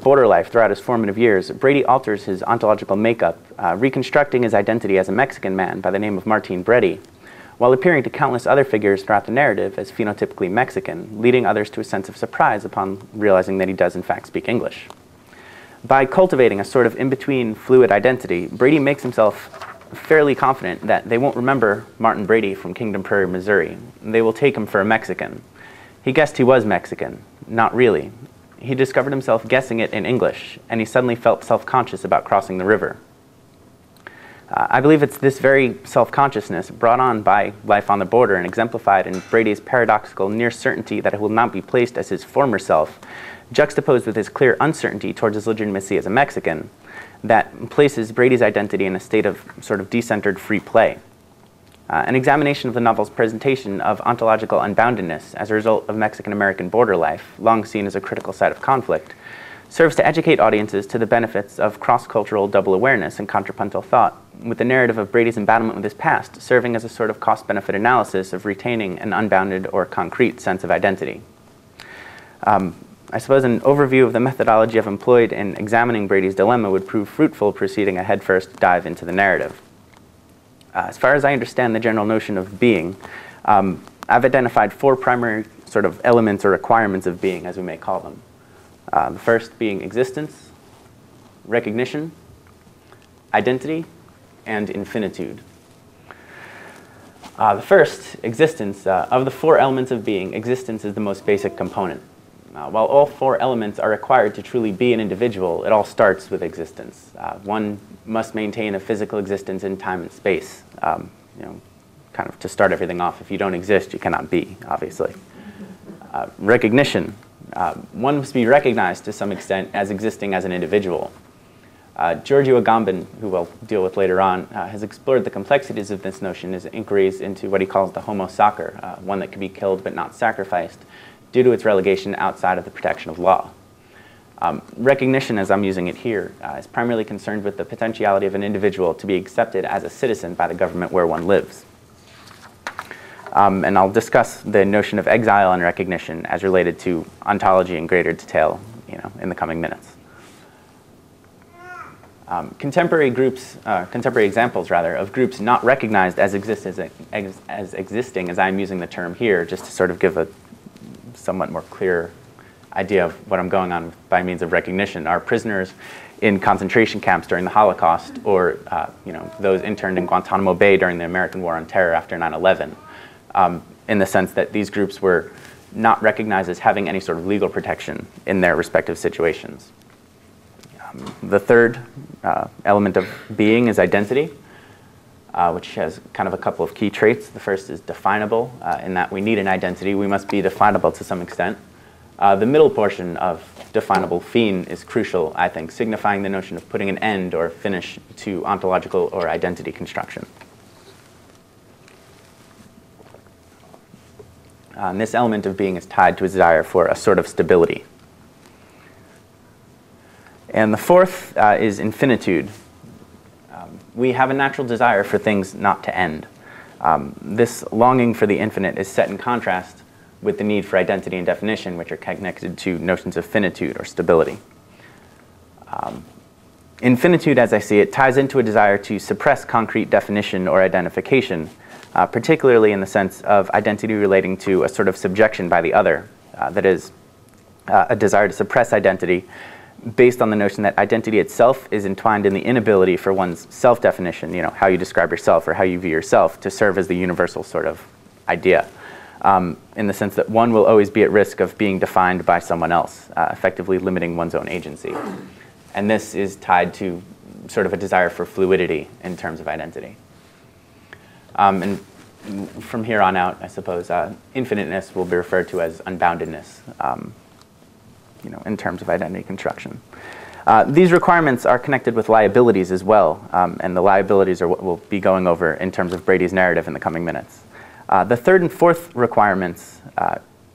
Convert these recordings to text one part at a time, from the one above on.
border life throughout his formative years, Brady alters his ontological makeup, reconstructing his identity as a Mexican man by the name of Martin Brady, while appearing to countless other figures throughout the narrative as phenotypically Mexican, leading others to a sense of surprise upon realizing that he does in fact speak English. By cultivating a sort of in-between fluid identity, Brady makes himself fairly confident that they won't remember Martin Brady from Kingdom Prairie, Missouri. They will take him for a Mexican. He guessed he was Mexican. Not really. He discovered himself guessing it in English, and he suddenly felt self-conscious about crossing the river. I believe it's this very self-consciousness brought on by life on the border and exemplified in Brady's paradoxical near certainty that it will not be placed as his former self, juxtaposed with his clear uncertainty towards his legitimacy as a Mexican, that places Brady's identity in a state of sort of decentered free play. An examination of the novel's presentation of ontological unboundedness as a result of Mexican-American border life, long seen as a critical site of conflict, serves to educate audiences to the benefits of cross-cultural double awareness and contrapuntal thought, with the narrative of Brady's embattlement with his past serving as a sort of cost-benefit analysis of retaining an unbounded or concrete sense of identity. I suppose an overview of the methodology I've employed in examining Brady's dilemma would prove fruitful preceding a headfirst dive into the narrative. As far as I understand the general notion of being, I've identified four primary sort of elements or requirements of being, as we may call them. The first being existence, recognition, identity, and infinitude. The first, existence, of the four elements of being, existence is the most basic component. While all four elements are required to truly be an individual, it all starts with existence. One must maintain a physical existence in time and space, kind of to start everything off. If you don't exist, you cannot be, obviously. Recognition. One must be recognized to some extent as existing as an individual. Giorgio Agamben, who we'll deal with later on, has explored the complexities of this notion as inquiries into what he calls the homo sacer, one that can be killed but not sacrificed, due to its relegation outside of the protection of law. Recognition, as I'm using it here, is primarily concerned with the potentiality of an individual to be accepted as a citizen by the government where one lives. And I'll discuss the notion of exile and recognition as related to ontology in greater detail, in the coming minutes. Contemporary examples, of groups not recognized as existing, as I'm using the term here, just to sort of give a somewhat more clear idea of what I'm going on by means of recognition, are prisoners in concentration camps during the Holocaust, or those interned in Guantanamo Bay during the American War on Terror after 9/11, in the sense that these groups were not recognized as having any sort of legal protection in their respective situations. The third element of being is identity, which has kind of a couple of key traits. The first is definable, in that we need an identity. We must be definable to some extent. The middle portion of definable fin is crucial, I think, signifying the notion of putting an end or finish to ontological or identity construction. And this element of being is tied to a desire for a sort of stability. And the fourth is infinitude. We have a natural desire for things not to end. This longing for the infinite is set in contrast with the need for identity and definition, which are connected to notions of finitude or stability. Infinitude, as I see it, ties into a desire to suppress concrete definition or identification, particularly in the sense of identity relating to a sort of subjection by the other, that is, a desire to suppress identity based on the notion that identity itself is entwined in the inability for one's self-definition, how you describe yourself or how you view yourself, to serve as the universal sort of idea, in the sense that one will always be at risk of being defined by someone else, effectively limiting one's own agency. And this is tied to sort of a desire for fluidity in terms of identity. And from here on out, I suppose, infiniteness will be referred to as unboundedness, in terms of identity construction. These requirements are connected with liabilities as well, and the liabilities are what we'll be going over in terms of Brady's narrative in the coming minutes. The third and fourth requirements,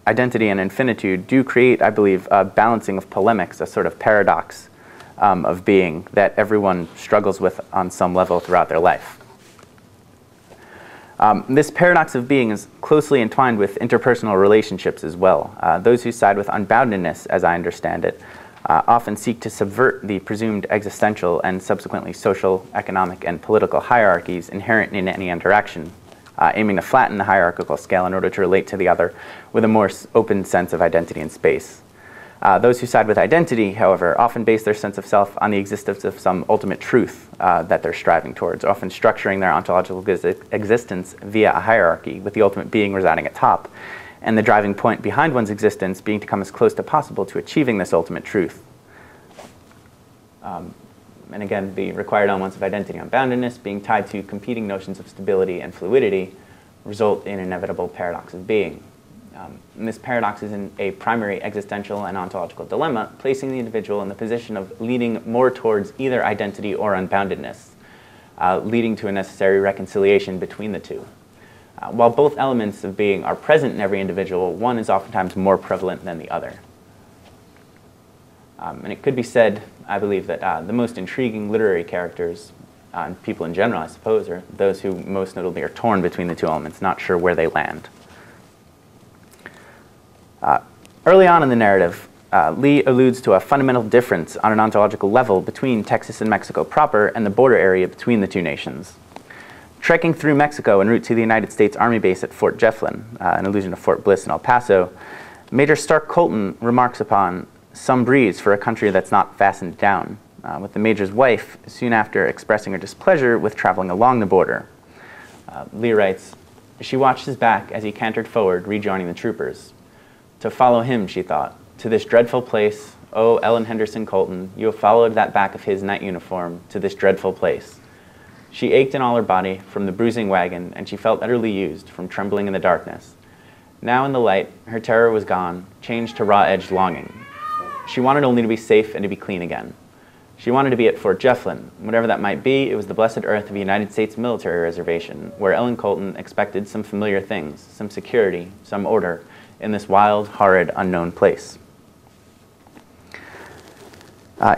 identity and infinitude, do create, I believe, a balancing of polemics, a sort of paradox of being that everyone struggles with on some level throughout their life. This paradox of being is closely entwined with interpersonal relationships as well. Those who side with unboundedness, as I understand it, often seek to subvert the presumed existential and subsequently social, economic, and political hierarchies inherent in any interaction, aiming to flatten the hierarchical scale in order to relate to the other with a more open sense of identity and space. Those who side with identity, however, often base their sense of self on the existence of some ultimate truth that they're striving towards, often structuring their ontological existence via a hierarchy, with the ultimate being residing at top, and the driving point behind one's existence being to come as close as possible to achieving this ultimate truth. And again, the required elements of identity unboundedness being tied to competing notions of stability and fluidity result in inevitable paradox of being. And this paradox is in a primary existential and ontological dilemma, placing the individual in the position of leaning more towards either identity or unboundedness, leading to a necessary reconciliation between the two. While both elements of being are present in every individual, one is oftentimes more prevalent than the other. And it could be said, I believe, that the most intriguing literary characters, and people in general, I suppose, are those who most notably are torn between the two elements, not sure where they land. Early on in the narrative, Lee alludes to a fundamental difference on an ontological level between Texas and Mexico proper and the border area between the two nations. Trekking through Mexico en route to the United States Army base at Fort Jefflin, an allusion to Fort Bliss in El Paso, Major Stark Colton remarks upon some breeze for a country that's not fastened down, with the Major's wife soon after expressing her displeasure with traveling along the border. Lee writes, "She watched his back as he cantered forward, rejoining the troopers. To follow him, she thought, to this dreadful place. Oh, Ellen Henderson Colton, you have followed that back of his night uniform to this dreadful place." She ached in all her body from the bruising wagon, and she felt utterly used from trembling in the darkness. Now in the light, her terror was gone, changed to raw-edged longing. She wanted only to be safe and to be clean again. She wanted to be at Fort Jefflin. Whatever that might be, it was the blessed earth of a United States military reservation, where Ellen Colton expected some familiar things, some security, some order, in this wild, horrid, unknown place.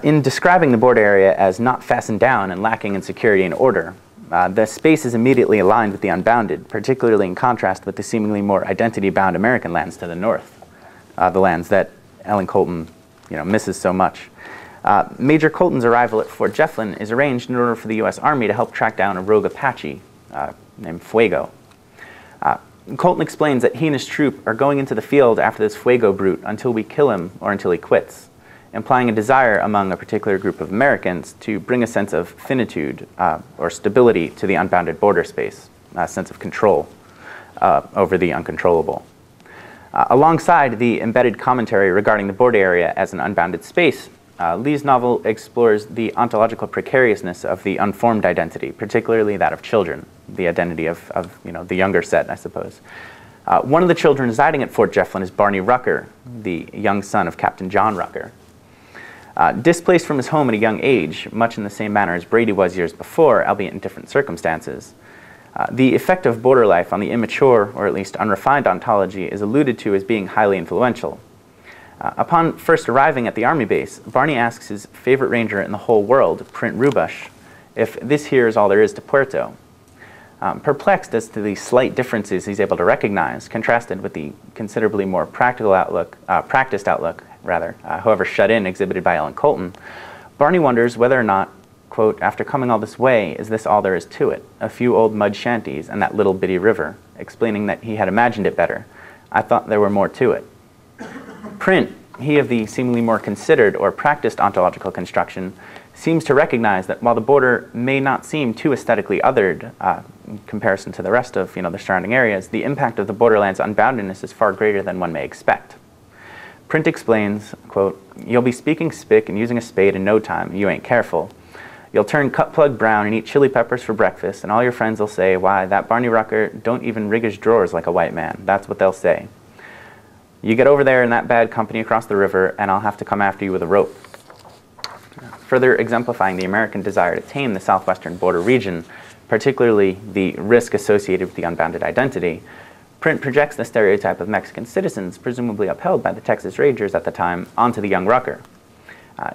In describing the border area as not fastened down and lacking in security and order, the space is immediately aligned with the unbounded, particularly in contrast with the seemingly more identity-bound American lands to the north, the lands that Ellen Colton misses so much. Major Colton's arrival at Fort Jefflin is arranged in order for the U.S. Army to help track down a rogue Apache named Fuego. Colton explains that he and his troop are going into the field after this Fuego brute until we kill him or until he quits, implying a desire among a particular group of Americans to bring a sense of finitude or stability to the unbounded border space, a sense of control over the uncontrollable. Alongside the embedded commentary regarding the border area as an unbounded space, Lee's novel explores the ontological precariousness of the unformed identity, particularly that of children, the identity of the younger set, I suppose. One of the children residing at Fort Jefflin is Barney Rucker, the young son of Captain John Rucker. Displaced from his home at a young age, much in the same manner as Brady was years before, albeit in different circumstances, the effect of border life on the immature, or at least unrefined ontology is alluded to as being highly influential. Upon first arriving at the Army base, Barney asks his favorite ranger in the whole world, Print Rubush, if this here is all there is to Puerto. Perplexed as to the slight differences he's able to recognize, contrasted with the considerably more practiced outlook, however shut in, exhibited by Ellen Colton, Barney wonders whether or not, quote, "after coming all this way, is this all there is to it? A few old mud shanties and that little bitty river," explaining that he had imagined it better. "I thought there were more to it." Print, he of the seemingly more considered or practiced ontological construction, seems to recognize that while the border may not seem too aesthetically othered in comparison to the rest of the surrounding areas, the impact of the borderland's unboundedness is far greater than one may expect. Print explains, quote, "You'll be speaking spick and using a spade in no time, you ain't careful. You'll turn cut-plug brown and eat chili peppers for breakfast, and all your friends will say, 'Why, that Barney Rucker don't even rig his drawers like a white man.' That's what they'll say. You get over there in that bad company across the river, and I'll have to come after you with a rope." Further exemplifying the American desire to tame the southwestern border region, particularly the risk associated with the unbounded identity, Print projects the stereotype of Mexican citizens, presumably upheld by the Texas Rangers at the time, onto the young Rucker.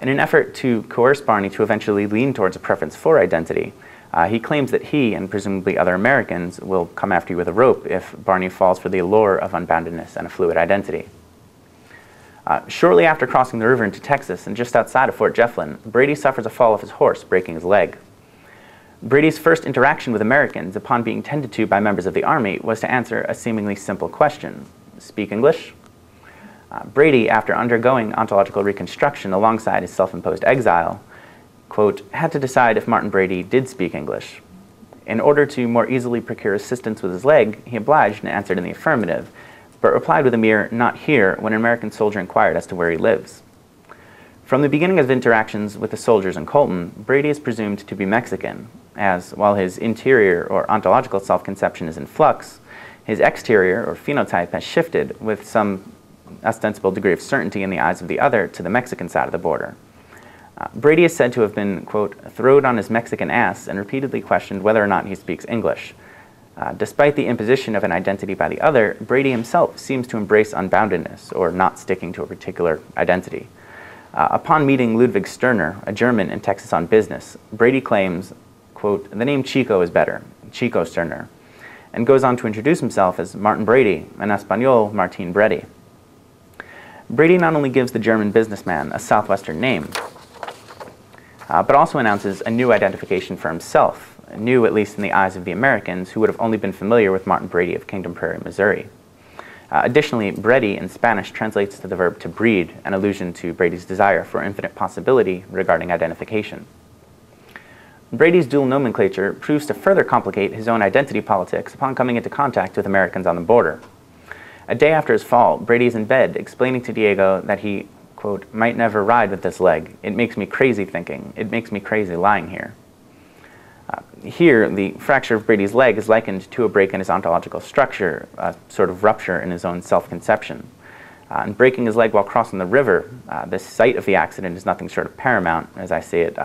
In an effort to coerce Barney to eventually lean towards a preference for identity, he claims that he, and presumably other Americans, will come after you with a rope if Barney falls for the allure of unboundedness and a fluid identity. Shortly after crossing the river into Texas and just outside of Fort Jefferson, Brady suffers a fall off his horse, breaking his leg. Brady's first interaction with Americans upon being tended to by members of the Army was to answer a seemingly simple question: speak English? Brady, after undergoing ontological reconstruction alongside his self-imposed exile, quote, had to decide if Martin Brady did speak English. In order to more easily procure assistance with his leg, he obliged and answered in the affirmative, but replied with a mere "not here" when an American soldier inquired as to where he lives. From the beginning of interactions with the soldiers in Colton, Brady is presumed to be Mexican, as, while his interior or ontological self-conception is in flux, his exterior or phenotype has shifted with some ostensible degree of certainty in the eyes of the other to the Mexican side of the border. Brady is said to have been, quote, throwed on his Mexican ass and repeatedly questioned whether or not he speaks English. Despite the imposition of an identity by the other, Brady himself seems to embrace unboundedness, or not sticking to a particular identity. Upon meeting Ludwig Sterner, a German in Texas on business, Brady claims, quote, the name Chico is better, Chico Sterner, and goes on to introduce himself as Martin Brady, en Espanol, Martin Brady. Brady not only gives the German businessman a southwestern name, but also announces a new identification for himself, new at least in the eyes of the Americans who would have only been familiar with Martin Brady of Kingdom Prairie, Missouri. Additionally, Brady in Spanish translates to the verb to breed, an allusion to Brady's desire for infinite possibility regarding identification. Brady's dual nomenclature proves to further complicate his own identity politics upon coming into contact with Americans on the border. A day after his fall, Brady is in bed explaining to Diego that he, quote, might never ride with this leg. It makes me crazy thinking. It makes me crazy lying here. Here, the fracture of Brady's leg is likened to a break in his ontological structure, a sort of rupture in his own self-conception. And breaking his leg while crossing the river, the site of the accident is nothing short of paramount, as I see it,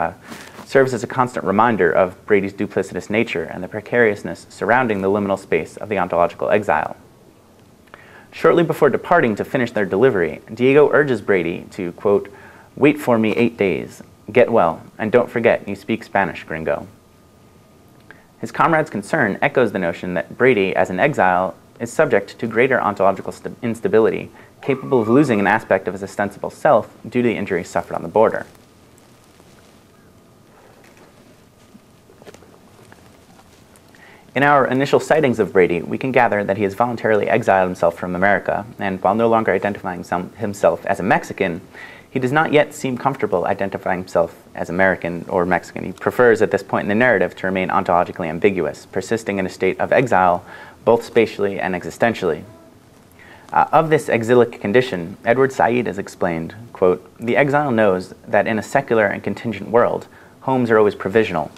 serves as a constant reminder of Brady's duplicitous nature and the precariousness surrounding the liminal space of the ontological exile. Shortly before departing to finish their delivery, Diego urges Brady to, quote, wait for me 8 days, get well, and don't forget you speak Spanish, gringo. His comrade's concern echoes the notion that Brady, as an exile, is subject to greater ontological instability, capable of losing an aspect of his ostensible self due to the injuries suffered on the border. In our initial sightings of Brady, we can gather that he has voluntarily exiled himself from America, and while no longer identifying himself as a Mexican, he does not yet seem comfortable identifying himself as American or Mexican. He prefers at this point in the narrative to remain ontologically ambiguous, persisting in a state of exile both spatially and existentially. Of this exilic condition, Edward Said has explained, quote, the exile knows that in a secular and contingent world, homes are always provisional.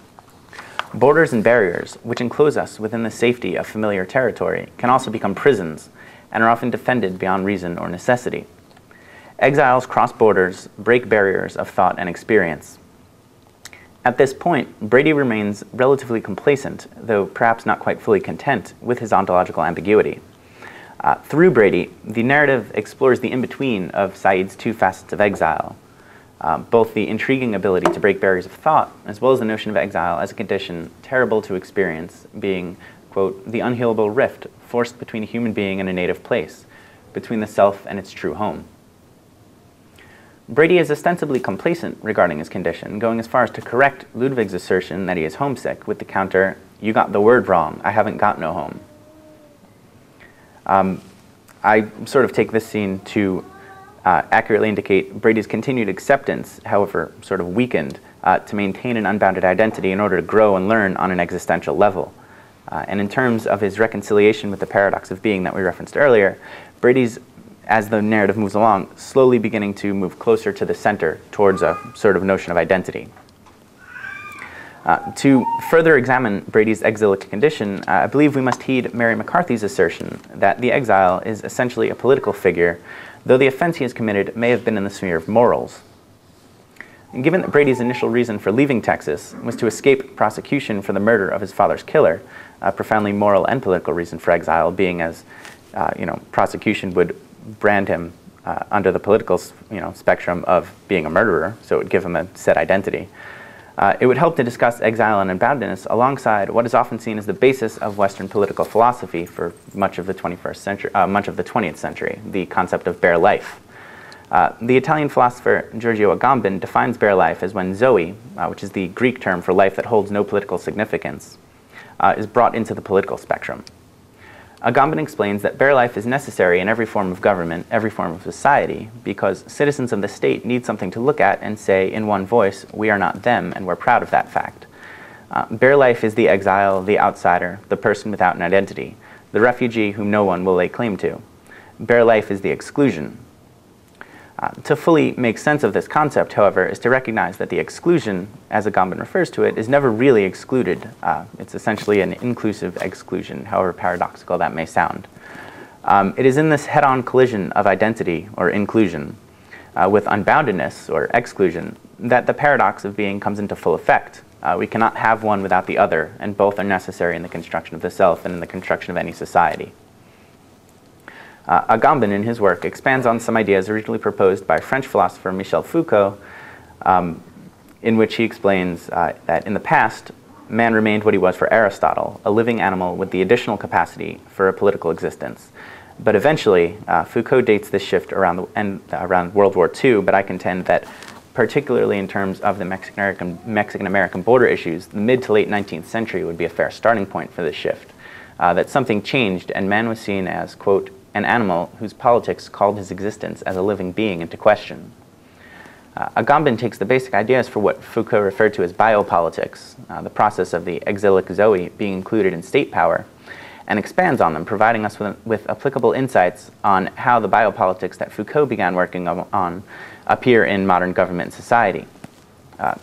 Borders and barriers, which enclose us within the safety of familiar territory, can also become prisons and are often defended beyond reason or necessity. Exiles cross borders, break barriers of thought and experience. At this point, Brady remains relatively complacent, though perhaps not quite fully content, with his ontological ambiguity. Through Brady, the narrative explores the in-between of Said's two facets of exile, both the intriguing ability to break barriers of thought, as well as the notion of exile as a condition terrible to experience, being, quote, the unhealable rift forced between a human being and a native place, between the self and its true home. Brady is ostensibly complacent regarding his condition, going as far as to correct Ludwig's assertion that he is homesick with the counter, you got the word wrong, I haven't got no home. I sort of take this scene to accurately indicate Brady's continued acceptance, however sort of weakened, to maintain an unbounded identity in order to grow and learn on an existential level. And in terms of his reconciliation with the paradox of being that we referenced earlier, Brady's, as the narrative moves along, slowly beginning to move closer to the center towards a sort of notion of identity. To further examine Brady's exilic condition, I believe we must heed Mary McCarthy's assertion that the exile is essentially a political figure, though the offense he has committed may have been in the sphere of morals. And given that Brady's initial reason for leaving Texas was to escape prosecution for the murder of his father's killer, a profoundly moral and political reason for exile being as, prosecution would brand him under the political, spectrum of being a murderer, so it would give him a set identity. It would help to discuss exile and unboundedness alongside what is often seen as the basis of Western political philosophy for much of the 20th century, the concept of bare life. The Italian philosopher Giorgio Agamben defines bare life as when Zoe, which is the Greek term for life that holds no political significance, is brought into the political spectrum. Agamben explains that bare life is necessary in every form of government, every form of society, because citizens of the state need something to look at and say in one voice, we are not them, and we're proud of that fact. Bare life is the exile, the outsider, the person without an identity, the refugee whom no one will lay claim to. Bare life is the exclusion. To fully make sense of this concept, however, is to recognize that the exclusion, as Agamben refers to it, is never really excluded. It's essentially an inclusive exclusion, however paradoxical that may sound. It is in this head-on collision of identity, or inclusion, with unboundedness, or exclusion, that the paradox of being comes into full effect. We cannot have one without the other, and both are necessary in the construction of the self and in the construction of any society. Agamben, in his work, expands on some ideas originally proposed by French philosopher Michel Foucault, in which he explains that in the past, man remained what he was for Aristotle, a living animal with the additional capacity for a political existence. But eventually, Foucault dates this shift around World War II, but I contend that particularly in terms of the Mexican-American border issues, the mid to late 19th century would be a fair starting point for this shift. That something changed and man was seen as, quote, an animal whose politics called his existence as a living being into question. Agamben takes the basic ideas for what Foucault referred to as biopolitics, the process of the exilic Zoe being included in state power, and expands on them, providing us with applicable insights on how the biopolitics that Foucault began working on appear in modern government and society.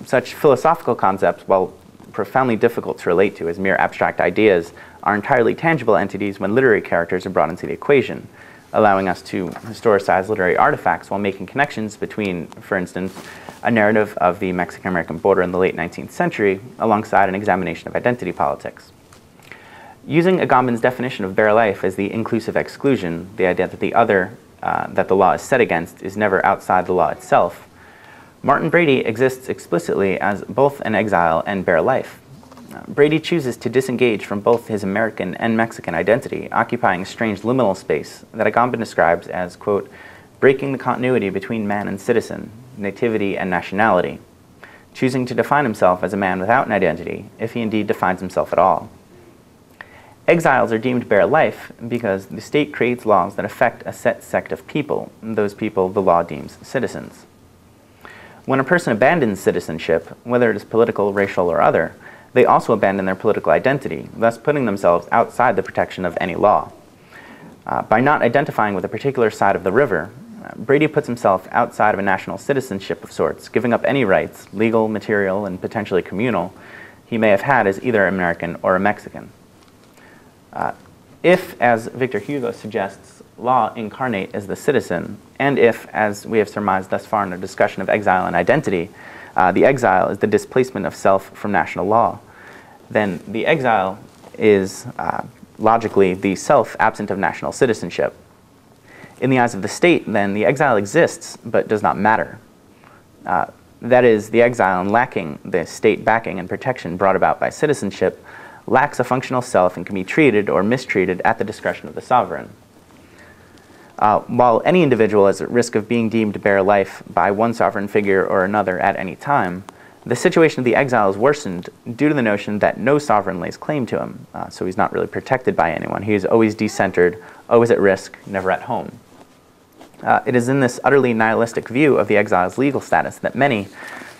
Such philosophical concepts, while profoundly difficult to relate to as mere abstract ideas, are entirely tangible entities when literary characters are brought into the equation, allowing us to historicize literary artifacts while making connections between, for instance, a narrative of the Mexican-American border in the late 19th century alongside an examination of identity politics. Using Agamben's definition of bare life as the inclusive exclusion, the idea that the other that the law is set against is never outside the law itself, Martin Brady exists explicitly as both an exile and bare life. Brady chooses to disengage from both his American and Mexican identity, occupying a strange liminal space that Agamben describes as, quote, breaking the continuity between man and citizen, nativity and nationality, choosing to define himself as a man without an identity, if he indeed defines himself at all. Exiles are deemed bare life because the state creates laws that affect a set sect of people, those people the law deems citizens. When a person abandons citizenship, whether it is political, racial, or other, they also abandon their political identity, thus putting themselves outside the protection of any law. By not identifying with a particular side of the river, Brady puts himself outside of a national citizenship of sorts, giving up any rights, legal, material, and potentially communal, he may have had as either American or a Mexican. If, as Victor Hugo suggests, law incarnate as the citizen, and if, as we have surmised thus far in our discussion of exile and identity, the exile is the displacement of self from national law, then the exile is logically the self absent of national citizenship. In the eyes of the state, then, the exile exists but does not matter. That is, the exile, in lacking the state backing and protection brought about by citizenship, lacks a functional self and can be treated or mistreated at the discretion of the sovereign. While any individual is at risk of being deemed bare life by one sovereign figure or another at any time, the situation of the exile is worsened due to the notion that no sovereign lays claim to him, so he's not really protected by anyone. He is always decentered, always at risk, never at home. It is in this utterly nihilistic view of the exile's legal status that many,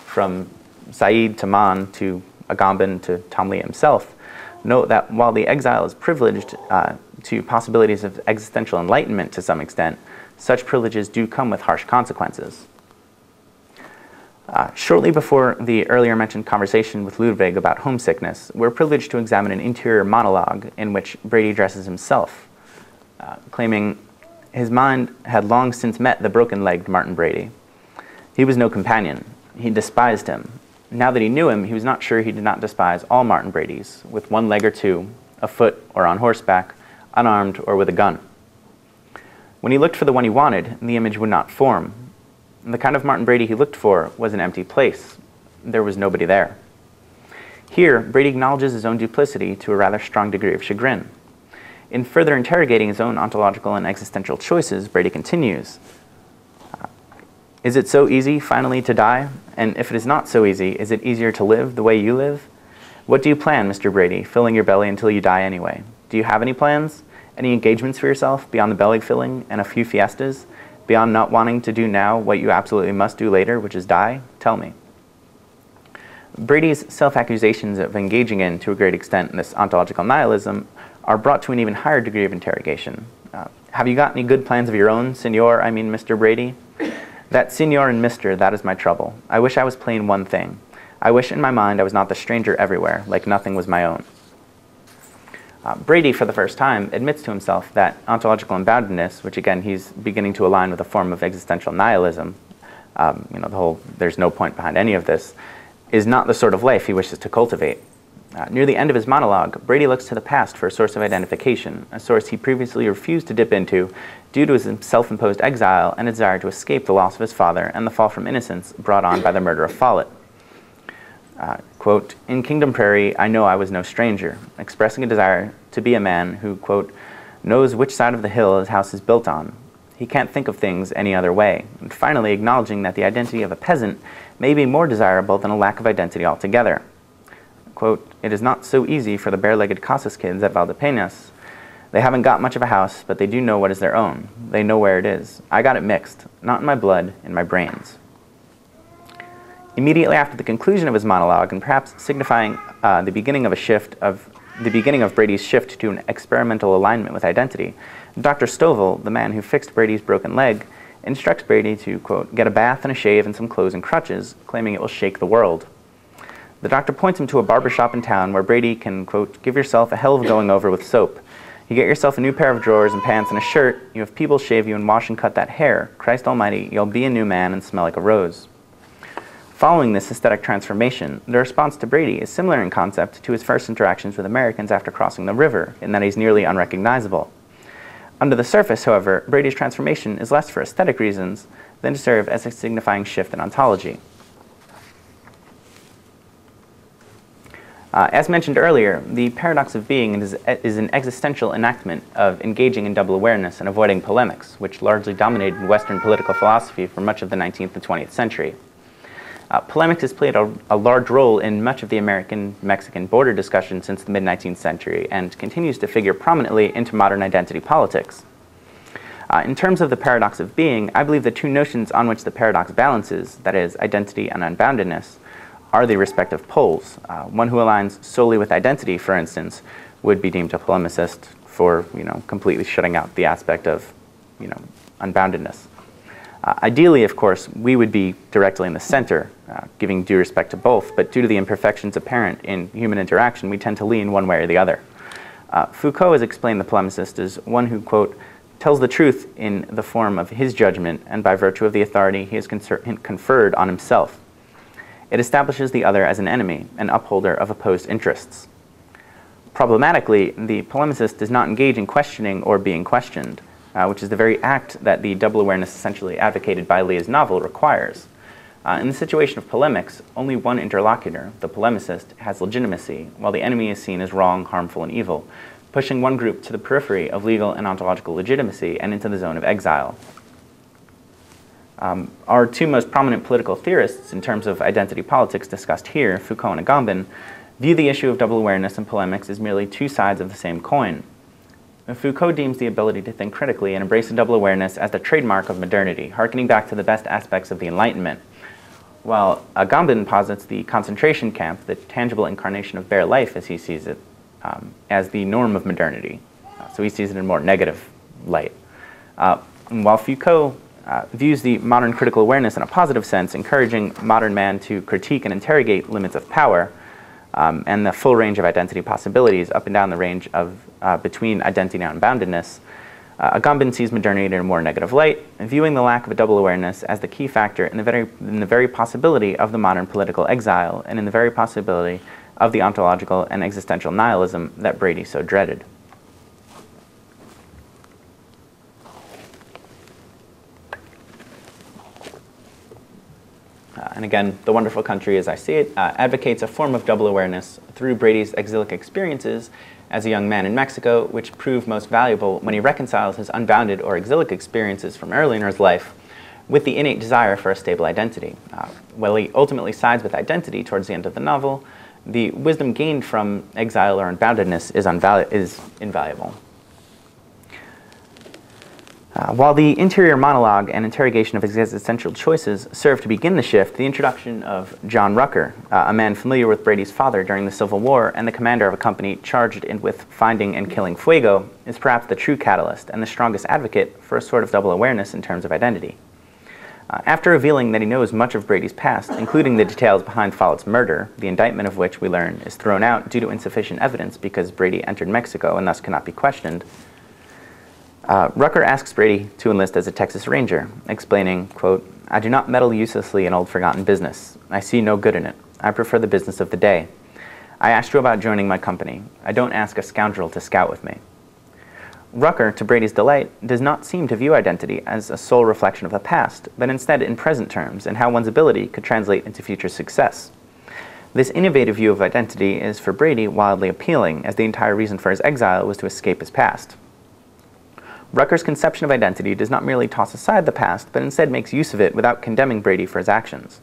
from Said to Mann to Agamben to Tom Lee himself, note that while the exile is privileged to possibilities of existential enlightenment to some extent, such privileges do come with harsh consequences. Shortly before the earlier mentioned conversation with Ludwig about homesickness, we're privileged to examine an interior monologue in which Brady addresses himself, claiming his mind had long since met the broken-legged Martin Brady. He was no companion. He despised him. Now that he knew him, he was not sure he did not despise all Martin Bradys, with one leg or two, afoot or on horseback, unarmed or with a gun. When he looked for the one he wanted, the image would not form. The kind of Martin Brady he looked for was an empty place. There was nobody there. Here, Brady acknowledges his own duplicity to a rather strong degree of chagrin. In further interrogating his own ontological and existential choices, Brady continues, Is it so easy, finally, to die? And if it is not so easy, is it easier to live the way you live? What do you plan, Mr. Brady, filling your belly until you die anyway? Do you have any plans? Any engagements for yourself beyond the belly filling and a few fiestas? Beyond not wanting to do now what you absolutely must do later, which is die? Tell me. Brady's self-accusations of engaging in, to a great extent, this ontological nihilism are brought to an even higher degree of interrogation. Have you got any good plans of your own, Senor, I mean Mr. Brady? That Senor and Mr., that is my trouble. I wish I was plain one thing. I wish in my mind I was not the stranger everywhere, like nothing was my own. Brady, for the first time, admits to himself that ontological unboundedness, which again he's beginning to align with a form of existential nihilism, the whole there's no point behind any of this, is not the sort of life he wishes to cultivate. Near the end of his monologue, Brady looks to the past for a source of identification, a source he previously refused to dip into due to his self-imposed exile and a desire to escape the loss of his father and the fall from innocence brought on by the murder of Follett. Quote, in Kingdom Prairie, I know I was no stranger, expressing a desire to be a man who, quote, knows which side of the hill his house is built on. He can't think of things any other way, and finally acknowledging that the identity of a peasant may be more desirable than a lack of identity altogether. Quote, it is not so easy for the bare-legged Casas kids at Valdepeñas. They haven't got much of a house, but they do know what is their own. They know where it is. I got it mixed, not in my blood, in my brains. Immediately after the conclusion of his monologue, and perhaps signifying the beginning of Brady's shift to an experimental alignment with identity, Dr. Stovall, the man who fixed Brady's broken leg, instructs Brady to, quote, get a bath and a shave and some clothes and crutches, claiming it will shake the world. The doctor points him to a barbershop in town where Brady can, quote, give yourself a hell of going over with soap. You get yourself a new pair of drawers and pants and a shirt, you have people shave you and wash and cut that hair. Christ almighty, you'll be a new man and smell like a rose. Following this aesthetic transformation, the response to Brady is similar in concept to his first interactions with Americans after crossing the river, in that he's nearly unrecognizable. Under the surface, however, Brady's transformation is less for aesthetic reasons than to serve as a signifying shift in ontology. As mentioned earlier, the paradox of being is an existential enactment of engaging in double awareness and avoiding polemics, which largely dominated Western political philosophy for much of the 19th and 20th century. Polemics has played a large role in much of the American-Mexican border discussion since the mid-19th century and continues to figure prominently into modern identity politics. In terms of the paradox of being, I believe the two notions on which the paradox balances, that is, identity and unboundedness, are the respective poles. One who aligns solely with identity, for instance, would be deemed a polemicist for, completely shutting out the aspect of, unboundedness. Ideally, of course, we would be directly in the center, giving due respect to both, but due to the imperfections apparent in human interaction, we tend to lean one way or the other. Foucault has explained the polemicist as one who, quote, tells the truth in the form of his judgment and by virtue of the authority he has conferred on himself. It establishes the other as an enemy, an upholder of opposed interests. Problematically, the polemicist does not engage in questioning or being questioned, which is the very act that the double awareness essentially advocated by Leah's novel requires. In the situation of polemics, only one interlocutor, the polemicist, has legitimacy, while the enemy is seen as wrong, harmful, and evil, pushing one group to the periphery of legal and ontological legitimacy and into the zone of exile. Our two most prominent political theorists in terms of identity politics discussed here, Foucault and Agamben, view the issue of double awareness and polemics as merely two sides of the same coin. Foucault deems the ability to think critically and embrace a double awareness as the trademark of modernity, hearkening back to the best aspects of the Enlightenment, while Agamben posits the concentration camp, the tangible incarnation of bare life as he sees it, as the norm of modernity. So he sees it in a more negative light. And while Foucault views the modern critical awareness in a positive sense, encouraging modern man to critique and interrogate limits of power and the full range of identity possibilities up and down the range of between identity and unboundedness, Agamben sees modernity in a more negative light, viewing the lack of a double awareness as the key factor in the very possibility of the modern political exile and in the very possibility of the ontological and existential nihilism that Brady so dreaded. And again, The Wonderful Country, as I see it, advocates a form of double awareness through Brady's exilic experiences as a young man in Mexico, which prove most valuable when he reconciles his unbounded or exilic experiences from early in his life with the innate desire for a stable identity. While he ultimately sides with identity towards the end of the novel, the wisdom gained from exile or unboundedness is invaluable. While the interior monologue and interrogation of his existential choices serve to begin the shift, the introduction of John Rucker, a man familiar with Brady's father during the Civil War and the commander of a company charged with finding and killing Fuego, is perhaps the true catalyst and the strongest advocate for a sort of double awareness in terms of identity. After revealing that he knows much of Brady's past, including the details behind Follett's murder, the indictment of which we learn is thrown out due to insufficient evidence because Brady entered Mexico and thus cannot be questioned, Rucker asks Brady to enlist as a Texas Ranger, explaining, quote, "I do not meddle uselessly in old forgotten business. I see no good in it. I prefer the business of the day. I asked you about joining my company. I don't ask a scoundrel to scout with me." Rucker, to Brady's delight, does not seem to view identity as a sole reflection of the past, but instead in present terms and how one's ability could translate into future success. This innovative view of identity is for Brady wildly appealing, as the entire reason for his exile was to escape his past. Rucker's conception of identity does not merely toss aside the past, but instead makes use of it without condemning Brady for his actions.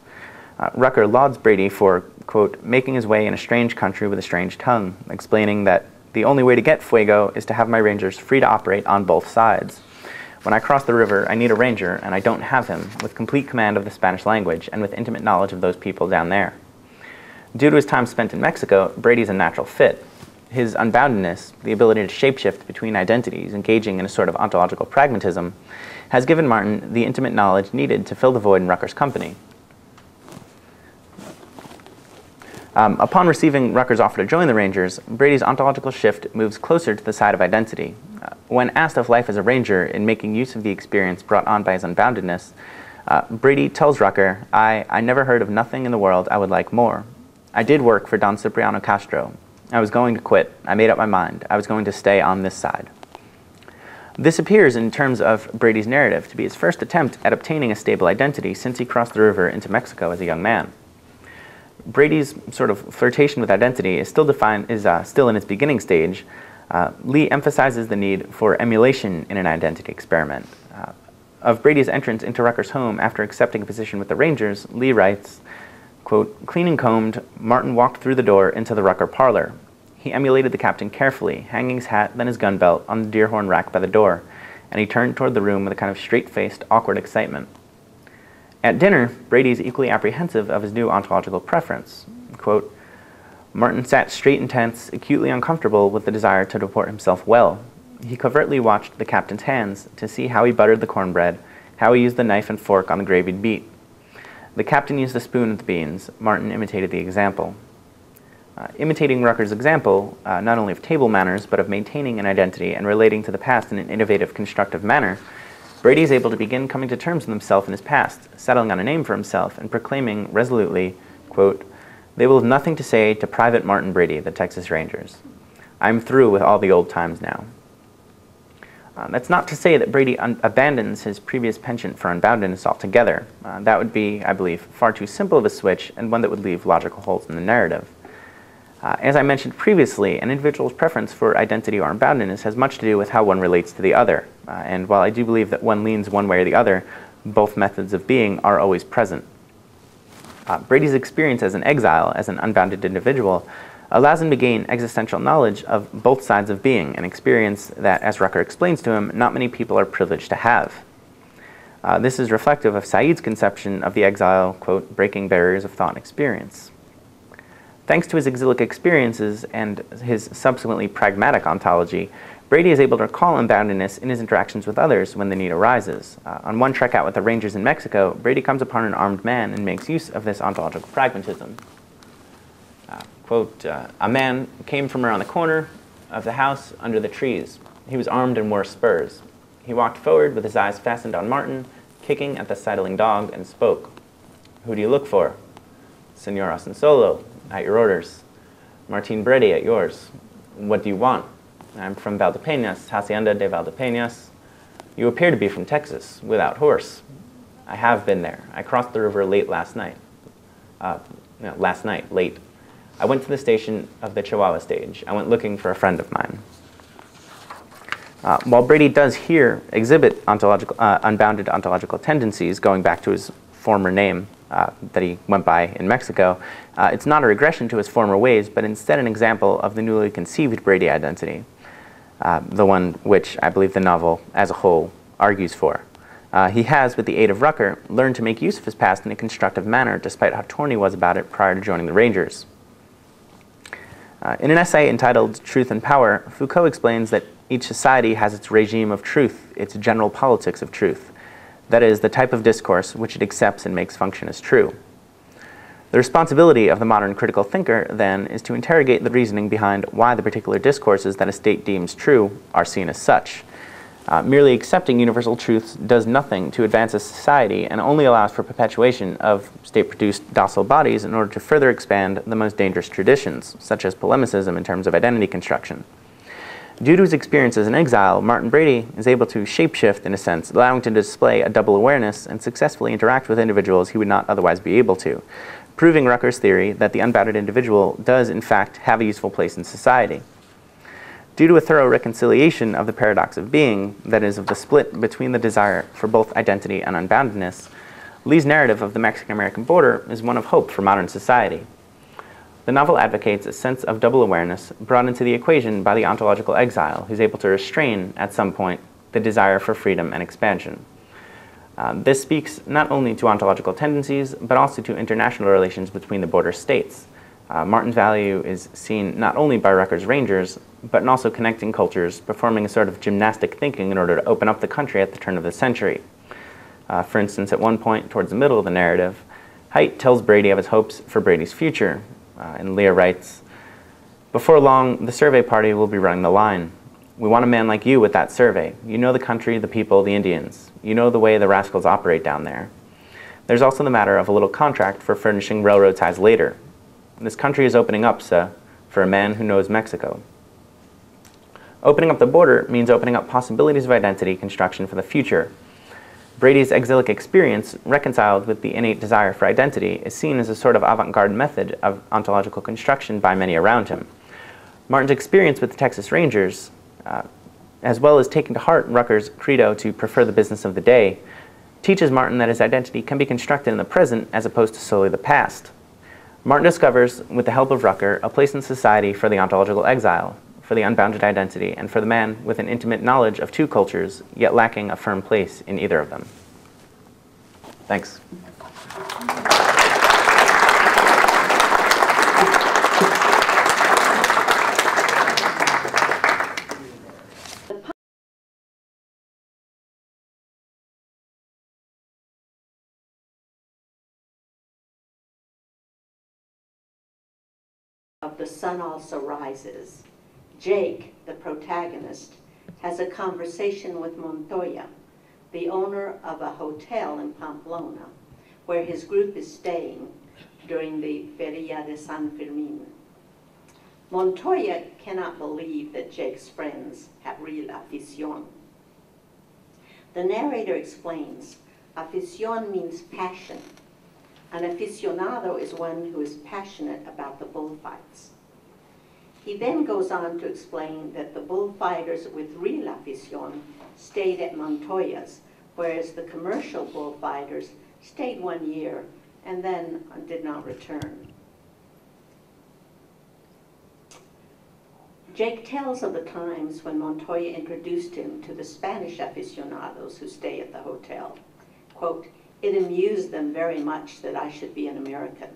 Rucker lauds Brady for, quote, "making his way in a strange country with a strange tongue," explaining that the only way to get Fuego is to have my rangers free to operate on both sides. When I cross the river, I need a ranger, and I don't have him, with complete command of the Spanish language and with intimate knowledge of those people down there. Due to his time spent in Mexico, Brady's a natural fit. His unboundedness, the ability to shapeshift between identities, engaging in a sort of ontological pragmatism, has given Martin the intimate knowledge needed to fill the void in Rucker's company. Upon receiving Rucker's offer to join the Rangers, Brady's ontological shift moves closer to the side of identity. When asked of life as a Ranger in making use of the experience brought on by his unboundedness, Brady tells Rucker, I never heard of nothing in the world I would like more. I did work for Don Cipriano Castro. I was going to quit. I made up my mind. I was going to stay on this side. This appears in terms of Brady's narrative to be his first attempt at obtaining a stable identity since he crossed the river into Mexico as a young man. Brady's sort of flirtation with identity is still in its beginning stage. Lee emphasizes the need for emulation in an identity experiment. Of Brady's entrance into Rucker's home after accepting a position with the Rangers, Lee writes, quote, "Clean and combed, Martin walked through the door into the Rucker parlor. He emulated the captain carefully, hanging his hat, then his gun belt, on the deer horn rack by the door, and he turned toward the room with a kind of straight-faced, awkward excitement. At dinner, Brady is equally apprehensive of his new ontological preference. Quote, Martin sat straight and tense, acutely uncomfortable with the desire to deport himself well. He covertly watched the captain's hands to see how he buttered the cornbread, how he used the knife and fork on the gravied meat. The captain used the spoon with the beans. Martin imitated the example. Imitating Rucker's example, not only of table manners, but of maintaining an identity and relating to the past in an innovative, constructive manner, Brady is able to begin coming to terms with himself and his past, settling on a name for himself, and proclaiming resolutely, quote, "They will have nothing to say to Private Martin Brady, the Texas Rangers. I'm through with all the old times now." That's not to say that Brady abandons his previous penchant for unboundedness altogether. That would be, I believe, far too simple of a switch and one that would leave logical holes in the narrative. As I mentioned previously, an individual's preference for identity or unboundedness has much to do with how one relates to the other. And while I do believe that one leans one way or the other, both methods of being are always present. Brady's experience as an exile, as an unbounded individual, allows him to gain existential knowledge of both sides of being, an experience that, as Rucker explains to him, not many people are privileged to have. This is reflective of Said's conception of the exile, quote, breaking barriers of thought and experience. Thanks to his exilic experiences and his subsequently pragmatic ontology, Brady is able to recall unboundedness in his interactions with others when the need arises. On one trek out with the Rangers in Mexico, Brady comes upon an armed man and makes use of this ontological pragmatism. Quote, a man came from around the corner of the house under the trees. He was armed and wore spurs. He walked forward with his eyes fastened on Martin, kicking at the sidling dog, and spoke. Who do you look for? Senor Asansolo, at your orders. Martin Brady, at yours. What do you want? I'm from Valdepeñas, Hacienda de Valdepeñas. You appear to be from Texas, without horse. I have been there. I crossed the river late last night. Late. I went to the station of the Chihuahua stage. I went looking for a friend of mine. While Brady does here exhibit unbounded ontological tendencies, going back to his former name that he went by in Mexico, it's not a regression to his former ways, but instead an example of the newly conceived Brady identity, the one which I believe the novel as a whole argues for. He has, with the aid of Rucker, learned to make use of his past in a constructive manner, despite how torn he was about it prior to joining the Rangers. In an essay entitled Truth and Power, Foucault explains that each society has its regime of truth, its general politics of truth. That is, the type of discourse which it accepts and makes function as true. The responsibility of the modern critical thinker, then, is to interrogate the reasoning behind why the particular discourses that a state deems true are seen as such. Merely accepting universal truths does nothing to advance a society and only allows for perpetuation of state-produced docile bodies in order to further expand the most dangerous traditions, such as polemicism in terms of identity construction. Due to his experiences in exile, Martin Brady is able to shapeshift in a sense, allowing him to display a double awareness and successfully interact with individuals he would not otherwise be able to, proving Rucker's theory that the unbounded individual does in fact have a useful place in society. Due to a thorough reconciliation of the paradox of being, that is, of the split between the desire for both identity and unboundedness, Lee's narrative of the Mexican-American border is one of hope for modern society. The novel advocates a sense of double awareness brought into the equation by the ontological exile, who's able to restrain, at some point, the desire for freedom and expansion. This speaks not only to ontological tendencies, but also to international relations between the border states. Martin's value is seen not only by Rucker's Rangers, but in also connecting cultures, performing a sort of gymnastic thinking in order to open up the country at the turn of the century. For instance, at one point towards the middle of the narrative, Haidt tells Brady of his hopes for Brady's future, and Leah writes, "Before long, the survey party will be running the line. We want a man like you with that survey. You know the country, the people, the Indians. You know the way the rascals operate down there. There's also the matter of a little contract for furnishing railroad ties later. This country is opening up, sir, for a man who knows Mexico." Opening up the border means opening up possibilities of identity construction for the future. Brady's exilic experience, reconciled with the innate desire for identity, is seen as a sort of avant-garde method of ontological construction by many around him. Martin's experience with the Texas Rangers, as well as taking to heart Rucker's credo to prefer the business of the day, teaches Martin that his identity can be constructed in the present as opposed to solely the past. Martin discovers, with the help of Rucker, a place in society for the ontological exile, for the unbounded identity, and for the man with an intimate knowledge of two cultures, yet lacking a firm place in either of them. Thanks. Of The Sun Also Rises, Jake, the protagonist, has a conversation with Montoya, the owner of a hotel in Pamplona, where his group is staying during the Feria de San Fermin. Montoya cannot believe that Jake's friends have real afición. The narrator explains, afición means passion. An aficionado is one who is passionate about the bullfights. He then goes on to explain that the bullfighters with real afición stayed at Montoya's, whereas the commercial bullfighters stayed 1 year and then did not return. Jake tells of the times when Montoya introduced him to the Spanish aficionados who stay at the hotel. Quote, "It amused them very much that I should be an American.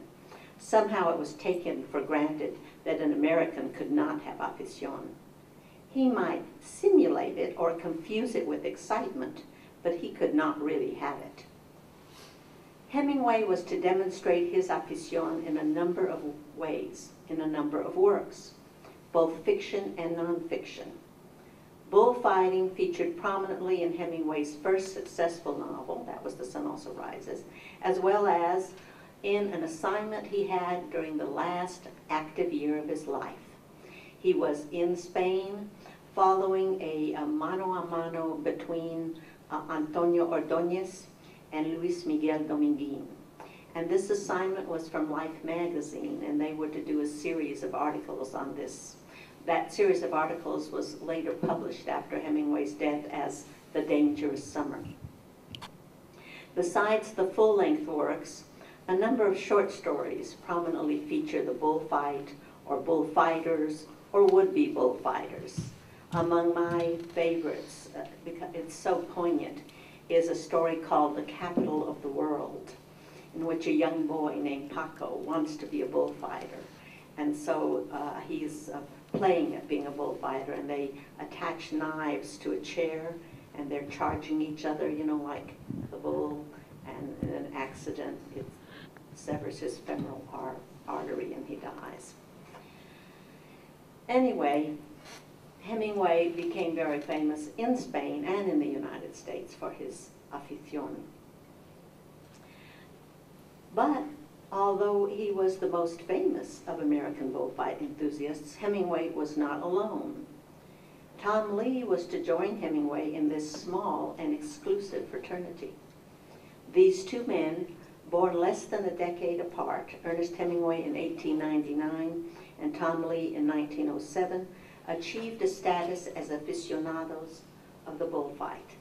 Somehow it was taken for granted that an American could not have afición. He might simulate it or confuse it with excitement, but he could not really have it." Hemingway was to demonstrate his afición in a number of ways, in a number of works, both fiction and nonfiction. Bullfighting featured prominently in Hemingway's first successful novel, that was The Sun Also Rises, as well as in an assignment he had during the last active year of his life. He was in Spain following a mano a mano between Antonio Ordóñez and Luis Miguel Dominguín. And this assignment was from Life magazine, and they were to do a series of articles on this That series of articles was later published after Hemingway's death as The Dangerous Summer. Besides the full-length works, a number of short stories prominently feature the bullfight or bullfighters or would-be bullfighters. Among my favorites, because it's so poignant, is a story called The Capital of the World, in which a young boy named Paco wants to be a bullfighter. And so he's playing at being a bullfighter, and they attach knives to a chair, and they're charging each other, you know, like the bull, and in an accident, it severs his femoral artery and he dies. Anyway, Hemingway became very famous in Spain and in the United States for his afición. But although he was the most famous of American bullfight enthusiasts, Hemingway was not alone. Tom Lee was to join Hemingway in this small and exclusive fraternity. These two men, born less than a decade apart, Ernest Hemingway in 1899 and Tom Lee in 1907, achieved a status as aficionados of the bullfight,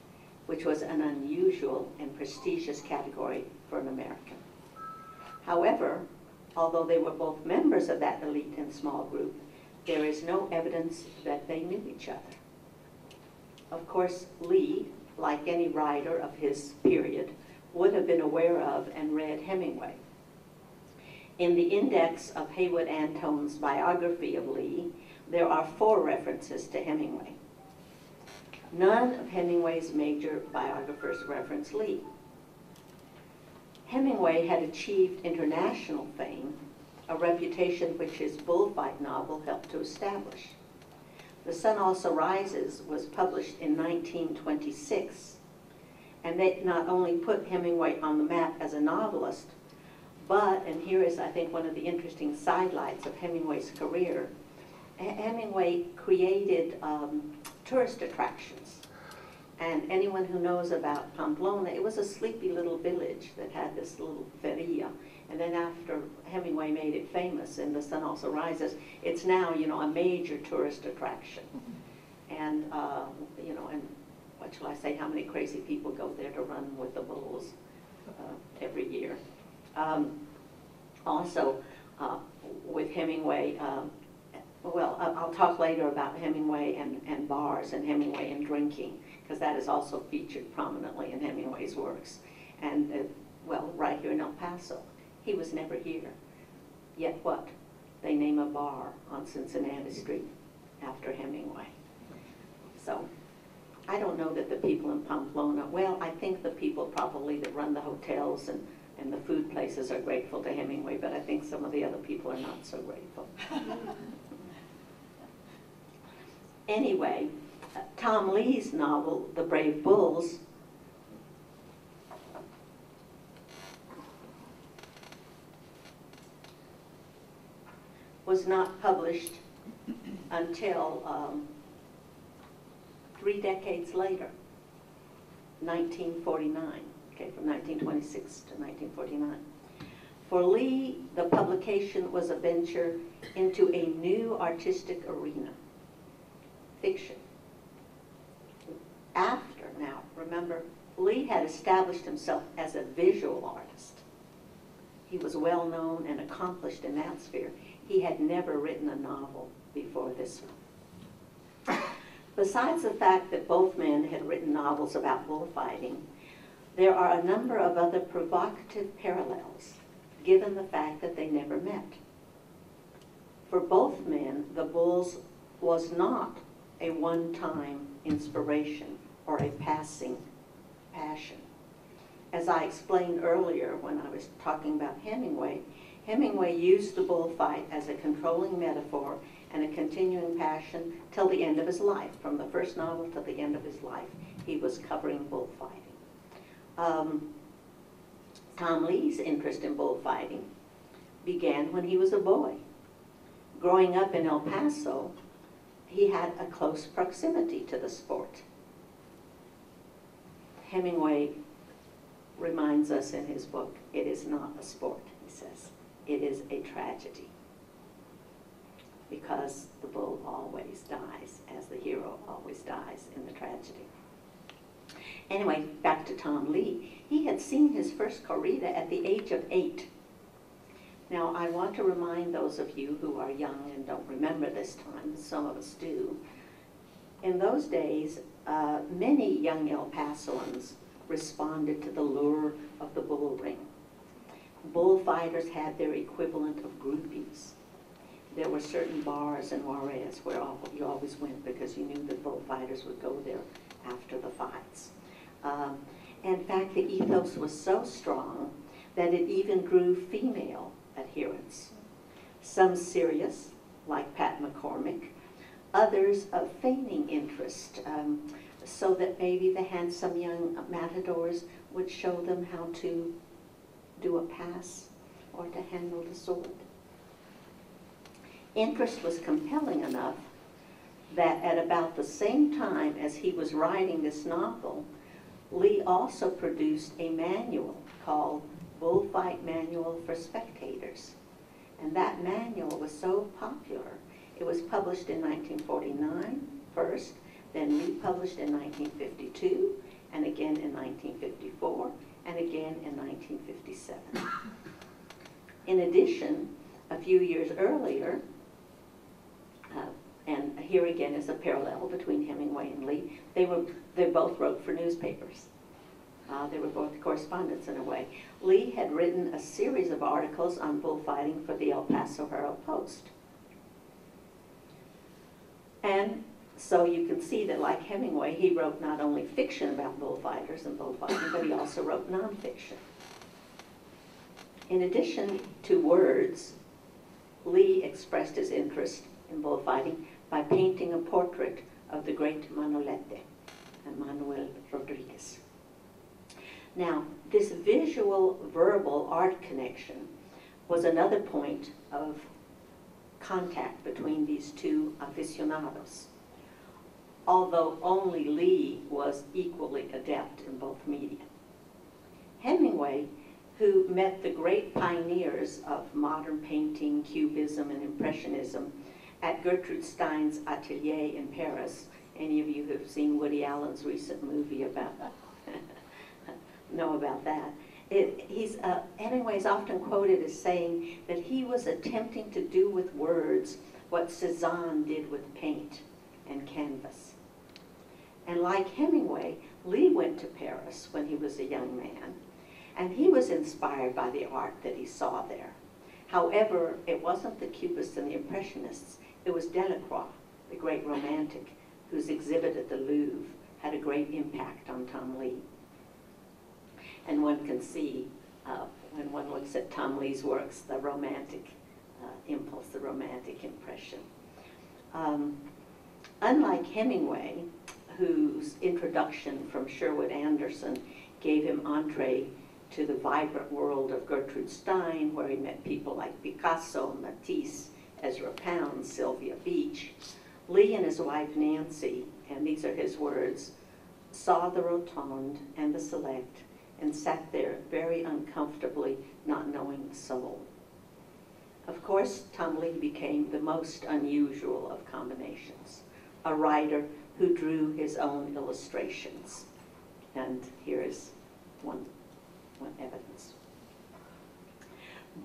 which was an unusual and prestigious category for an American. However, although they were both members of that elite and small group, there is no evidence that they knew each other. Of course, Lee, like any writer of his period, would have been aware of and read Hemingway. In the index of Haywood Antone's biography of Lee, there are 4 references to Hemingway. None of Hemingway's major biographers reference Lee. Hemingway had achieved international fame, a reputation which his bullfight novel helped to establish. The Sun Also Rises was published in 1926, and they not only put Hemingway on the map as a novelist, but, and here is, I think, one of the interesting sidelights of Hemingway's career, Hemingway created tourist attractions. And anyone who knows about Pamplona, it was a sleepy little village that had this little feria. And then after Hemingway made it famous in The Sun Also Rises, it's now, you know, a major tourist attraction. And, you know, and what shall I say, how many crazy people go there to run with the bulls every year. Also, with Hemingway, well, I'll talk later about Hemingway and bars and Hemingway and drinking, because that is also featured prominently in Hemingway's works. And, well, right here in El Paso. He was never here. Yet what? They name a bar on Cincinnati Street after Hemingway. So, I don't know that the people in Pamplona, well, I think the people probably that run the hotels and the food places are grateful to Hemingway, but I think some of the other people are not so grateful. Anyway, Tom Lee's novel, The Brave Bulls, was not published until 3 decades later, 1949, okay, from 1926 to 1949. For Lee, the publication was a venture into a new artistic arena, fiction. After, now, remember, Lee had established himself as a visual artist. He was well known and accomplished in that sphere. He had never written a novel before this one. Besides the fact that both men had written novels about bullfighting, there are a number of other provocative parallels, given the fact that they never met. For both men, the bulls was not a one-time inspiration or a passing passion. As I explained earlier when I was talking about Hemingway, Hemingway used the bullfight as a controlling metaphor and a continuing passion till the end of his life. From the first novel to the end of his life, he was covering bullfighting. Tom Lee's interest in bullfighting began when he was a boy. Growing up in El Paso, he had a close proximity to the sport. Hemingway reminds us in his book, it is not a sport, he says. It is a tragedy. because the bull always dies, as the hero always dies in the tragedy. Anyway, back to Tom Lee. He had seen his first corrida at the age of 8. Now, I want to remind those of you who are young and don't remember this time, some of us do. In those days, many young El Pasoans responded to the lure of the bull ring. Bullfighters had their equivalent of groupies. There were certain bars in Juarez where you always went because you knew that bullfighters would go there after the fights. In fact, the ethos was so strong that it even grew female adherents. Some serious, like Pat McCormick, others of feigning interest, so that maybe the handsome young matadors would show them how to do a pass or to handle the sword. Interest was compelling enough that at about the same time as he was writing this novel, Lee also produced a manual called Bullfight Manual for Spectators. And that manual was so popular, it was published in 1949 first, then republished in 1952, and again in 1954, and again in 1957. In addition, a few years earlier, and here again is a parallel between Hemingway and Lee, they both wrote for newspapers. They were both correspondents in a way. Lee had written a series of articles on bullfighting for the El Paso Herald-Post. And so you can see that, like Hemingway, he wrote not only fiction about bullfighters and bullfighting, but he also wrote nonfiction. In addition to words, Lee expressed his interest in bullfighting by painting a portrait of the great Manolete, Manuel Rodriguez. Now, this visual-verbal art connection was another point of contact between these two aficionados, although only Lee was equally adept in both media. Hemingway, who met the great pioneers of modern painting, Cubism, and Impressionism at Gertrude Stein's atelier in Paris. Any of you who have seen Woody Allen's recent movie about know about that. Hemingway is often quoted as saying that he was attempting to do with words what Cezanne did with paint and canvas. And like Hemingway, Lee went to Paris when he was a young man, and he was inspired by the art that he saw there. However, it wasn't the Cubists and the Impressionists, it was Delacroix, the great romantic, whose exhibit at the Louvre had a great impact on Tom Lee. And one can see, when one looks at Tom Lee's works, the romantic impulse, the romantic impression. Unlike Hemingway, whose introduction from Sherwood Anderson gave him entree to the vibrant world of Gertrude Stein, where he met people like Picasso, Matisse, Ezra Pound, Sylvia Beach, Lee and his wife Nancy, and these are his words, saw the Rotonde and the Select and sat there very uncomfortably, not knowing the soul. Of course, Tom Lee became the most unusual of combinations, a writer who drew his own illustrations. And here is one evidence.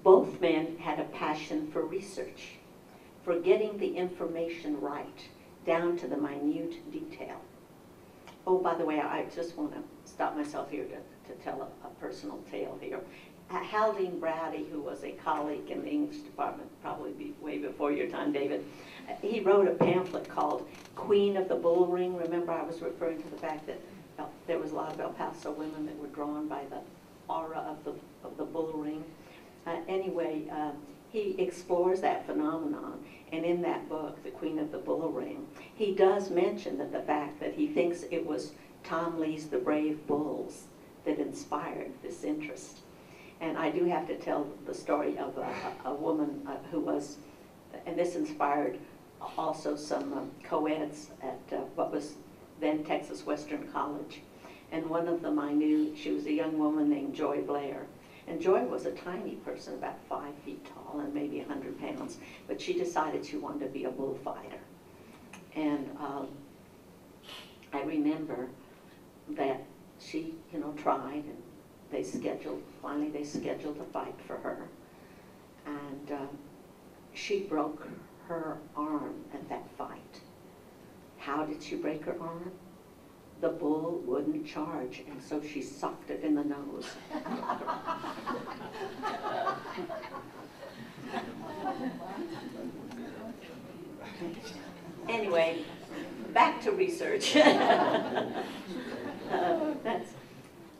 Both men had a passion for research, for getting the information right, down to the minute detail. Oh, by the way, I just want to stop myself here to tell a personal tale here. Haldane Brady, who was a colleague in the English department, probably way before your time, David, he wrote a pamphlet called Queen of the Bull Ring. Remember, I was referring to the fact that there was a lot of El Paso women that were drawn by the aura of the bull ring. Anyway, he explores that phenomenon, and in that book, The Queen of the Bull Ring, he does mention that the fact that he thinks it was Tom Lee's The Brave Bulls that inspired this interest. And I do have to tell the story of a woman who was, and this inspired also some co-eds at what was then Texas Western College. And one of them I knew, she was a young woman named Joy Blair. And Joy was a tiny person, about 5 feet tall and maybe 100 pounds, but she decided she wanted to be a bullfighter. And I remember that she, tried, and finally they scheduled a fight for her. And she broke her arm at that fight. How did she break her arm? The bull wouldn't charge, and so she socked it in the nose. Anyway, back to research.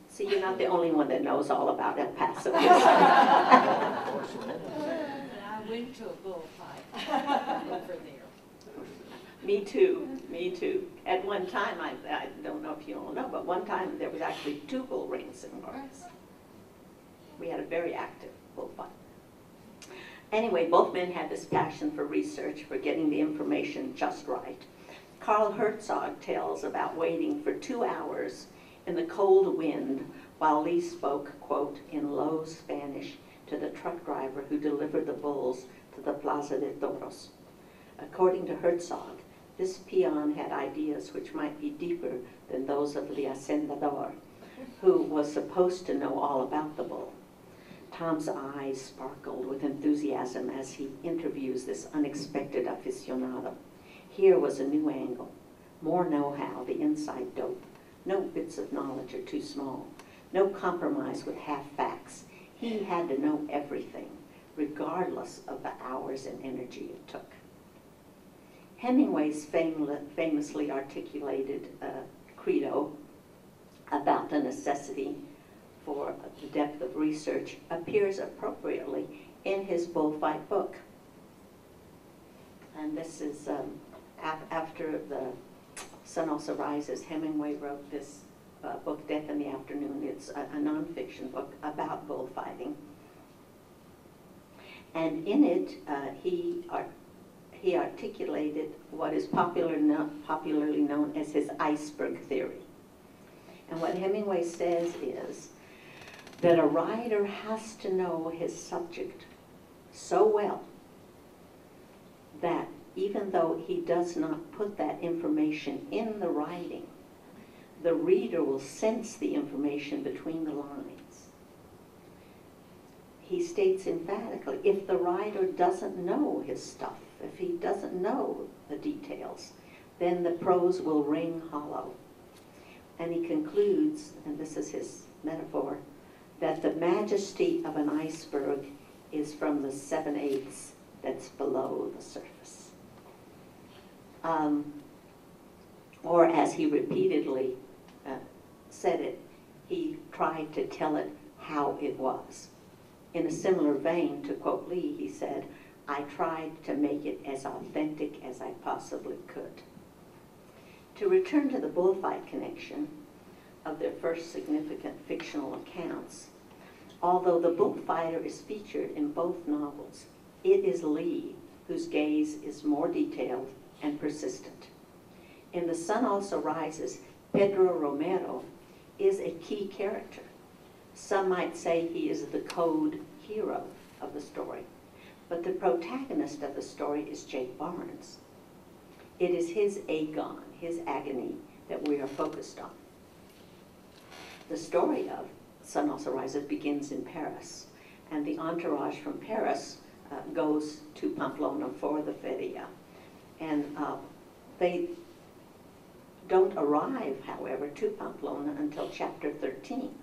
See, you're not the only one that knows all about El Paso. I went to a bullfight over there. Me too, me too. At one time, I don't know if you all know, but one time there was actually 2 bull rings in Lawrence. We had a very active bullfight. Anyway, both men had this passion for research, for getting the information just right. Carl Herzog tells about waiting for 2 hours in the cold wind while Lee spoke, quote, in low Spanish to the truck driver who delivered the bulls to the Plaza de Toros. According to Herzog, this peon had ideas which might be deeper than those of the hacendador, who was supposed to know all about the bull. Tom's eyes sparkled with enthusiasm as he interviews this unexpected aficionado. Here was a new angle, more know-how, the inside dope. No bits of knowledge are too small, no compromise with half-facts. He had to know everything, regardless of the hours and energy it took. Hemingway's famously articulated credo about the necessity for the depth of research appears appropriately in his bullfight book. And this is after The Sun Also Rises, Hemingway wrote this book, Death in the Afternoon. It's a nonfiction book about bullfighting. And in it, he articulated what is popularly known as his iceberg theory. And what Hemingway says is that a writer has to know his subject so well that even though he does not put that information in the writing, the reader will sense the information between the lines. He states emphatically, if the writer doesn't know his stuff, if he doesn't know the details, then the prose will ring hollow. And he concludes, and this is his metaphor, that the majesty of an iceberg is from the 7/8 that's below the surface. Or as he repeatedly said it, he tried to tell it how it was. In a similar vein, to quote Lee, he said, I tried to make it as authentic as I possibly could. To return to the bullfight connection of their first significant fictional accounts, although the bullfighter is featured in both novels, it is Lee whose gaze is more detailed and persistent. In The Sun Also Rises, Pedro Romero is a key character. Some might say he is the code hero of the story, but the protagonist of the story is Jake Barnes. It is his agon, his agony, that we are focused on. The story of Sun Also Rises begins in Paris, and the entourage from Paris goes to Pamplona for the feria. And they don't arrive, however, to Pamplona until chapter 13.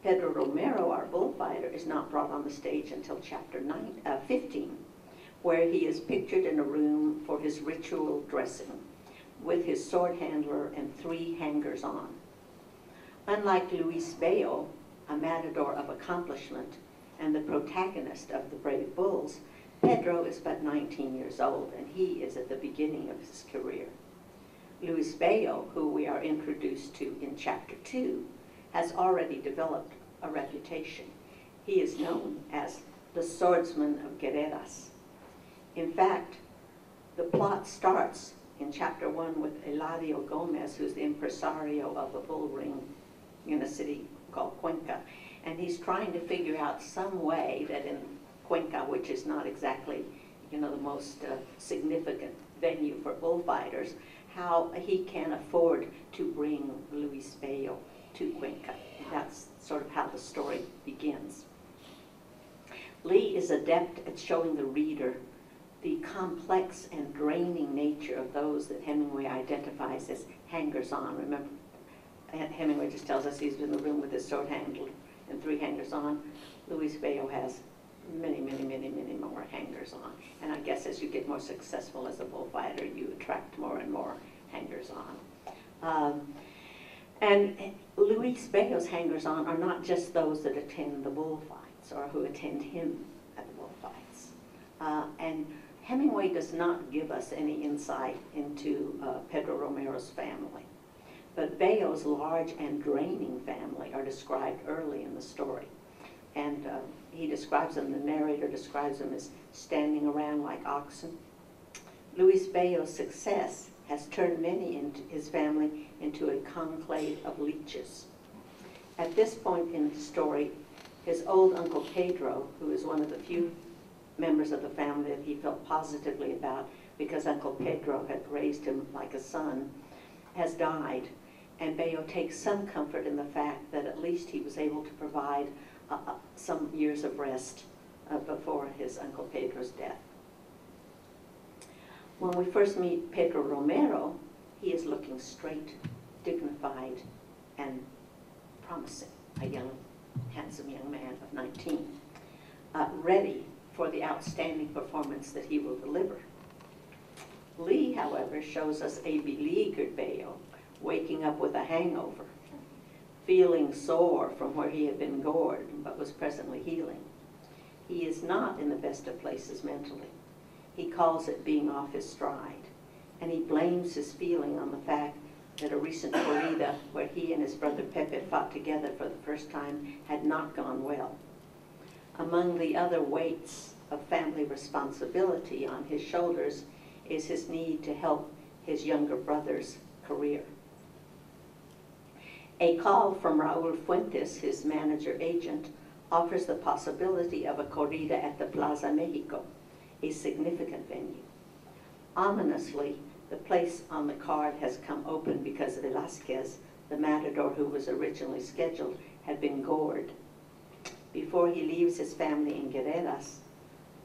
Pedro Romero, our bullfighter, is not brought on the stage until chapter 15, where he is pictured in a room for his ritual dressing, with his sword handler and 3 hangers-on. Unlike Luis Bello, a matador of accomplishment and the protagonist of The Brave Bulls, Pedro is but 19 years old, and he is at the beginning of his career. Luis Bello, who we are introduced to in chapter 2, has already developed a reputation. He is known as the swordsman of Guerreras. In fact, the plot starts in chapter 1 with Eladio Gomez, who's the impresario of a bull ring in a city called Cuenca. And he's trying to figure out some way that in Cuenca, which is not exactly, the most significant venue for bullfighters, how he can afford to bring Luis Bello to Cuenca. That's sort of how the story begins. Lee is adept at showing the reader the complex and draining nature of those that Hemingway identifies as hangers-on. Remember, Hemingway just tells us he's in the room with his sword handled and 3 hangers-on. Luis Bello has many, many, many, many more hangers-on. And I guess as you get more successful as a bullfighter, you attract more and more hangers-on. And Luis Bello's hangers-on are not just those that attend the bullfights or who attend him at the bullfights. And Hemingway does not give us any insight into Pedro Romero's family. But Bello's large and draining family are described early in the story. And he describes them, the narrator describes them as standing around like oxen. Luis Bello's success has turned many in his family into a conclave of leeches. At this point in the story, his old Uncle Pedro, who is one of the few members of the family that he felt positively about because Uncle Pedro had raised him like a son, has died. And Bello takes some comfort in the fact that at least he was able to provide some years of rest before his Uncle Pedro's death. When we first meet Pedro Romero, he is looking straight, dignified, and promising, a young, handsome young man of 19, ready for the outstanding performance that he will deliver. Lee, however, shows us a beleaguered Bello, waking up with a hangover, feeling sore from where he had been gored but was presently healing. He is not in the best of places mentally. He calls it being off his stride, and he blames his feeling on the fact that a recent corrida where he and his brother Pepe fought together for the first time had not gone well. Among the other weights of family responsibility on his shoulders is his need to help his younger brother's career. A call from Raul Fuentes, his manager agent, offers the possibility of a corrida at the Plaza Mexico, a significant venue. Ominously, the place on the card has come open because Velázquez, the matador who was originally scheduled, had been gored. Before he leaves his family in Guerreras,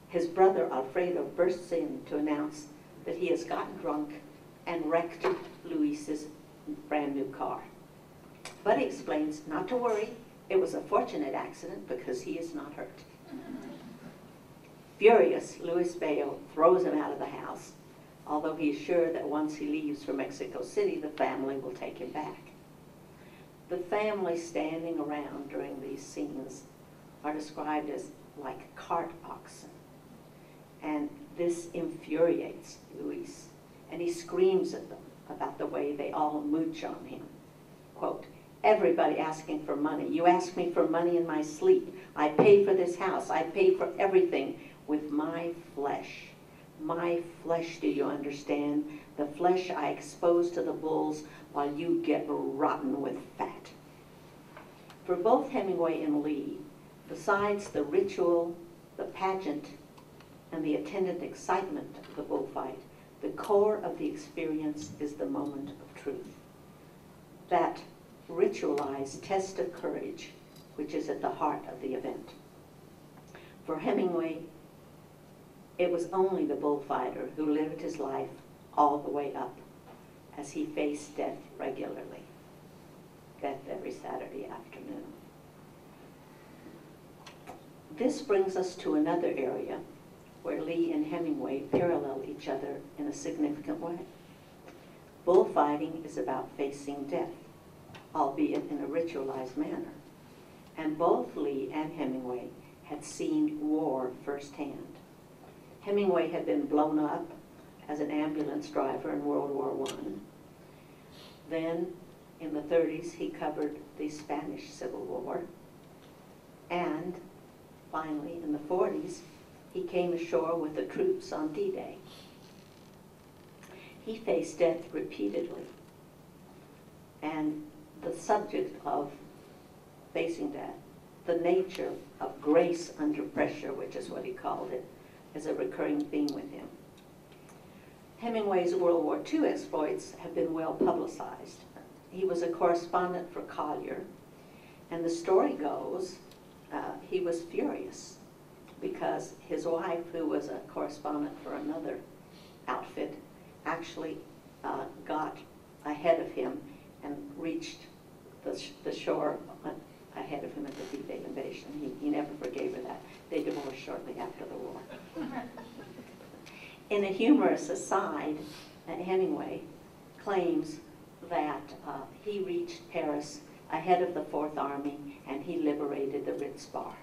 his brother Alfredo bursts in to announce that he has gotten drunk and wrecked Luis's brand new car. But he explains not to worry, it was a fortunate accident because he is not hurt. Furious, Luis Bello throws him out of the house, although he is sure that once he leaves for Mexico City, the family will take him back. The family standing around during these scenes are described as like cart oxen. And this infuriates Luis, and he screams at them about the way they all mooch on him. Quote, "Everybody asking for money. You ask me for money in my sleep. I pay for this house. I pay for everything with my flesh. My flesh, do you understand? The flesh I expose to the bulls while you get rotten with fat." For both Hemingway and Lee, besides the ritual, the pageant, and the attendant excitement of the bullfight, the core of the experience is the moment of truth. That ritualized test of courage, which is at the heart of the event. For Hemingway, it was only the bullfighter who lived his life all the way up as he faced death regularly. Death every Saturday afternoon. This brings us to another area where Lee and Hemingway parallel each other in a significant way. Bullfighting is about facing death, albeit in a ritualized manner. And both Lee and Hemingway had seen war firsthand. Hemingway had been blown up as an ambulance driver in World War I. Then, in the 30s, he covered the Spanish Civil War. And finally, in the 40s, he came ashore with the troops on D-Day. He faced death repeatedly. And the subject of facing death the nature of grace under pressure, which is what he called it, is a recurring theme with him. Hemingway's World War II exploits have been well publicized. He was a correspondent for Collier, and the story goes he was furious because his wife, who was a correspondent for another outfit, actually got ahead of him and reached the shore ahead of him at the D-Day invasion. He never forgave her that. They divorced shortly after the war. In a humorous aside, Hemingway claims that he reached Paris ahead of the Fourth Army and he liberated the Ritz bar.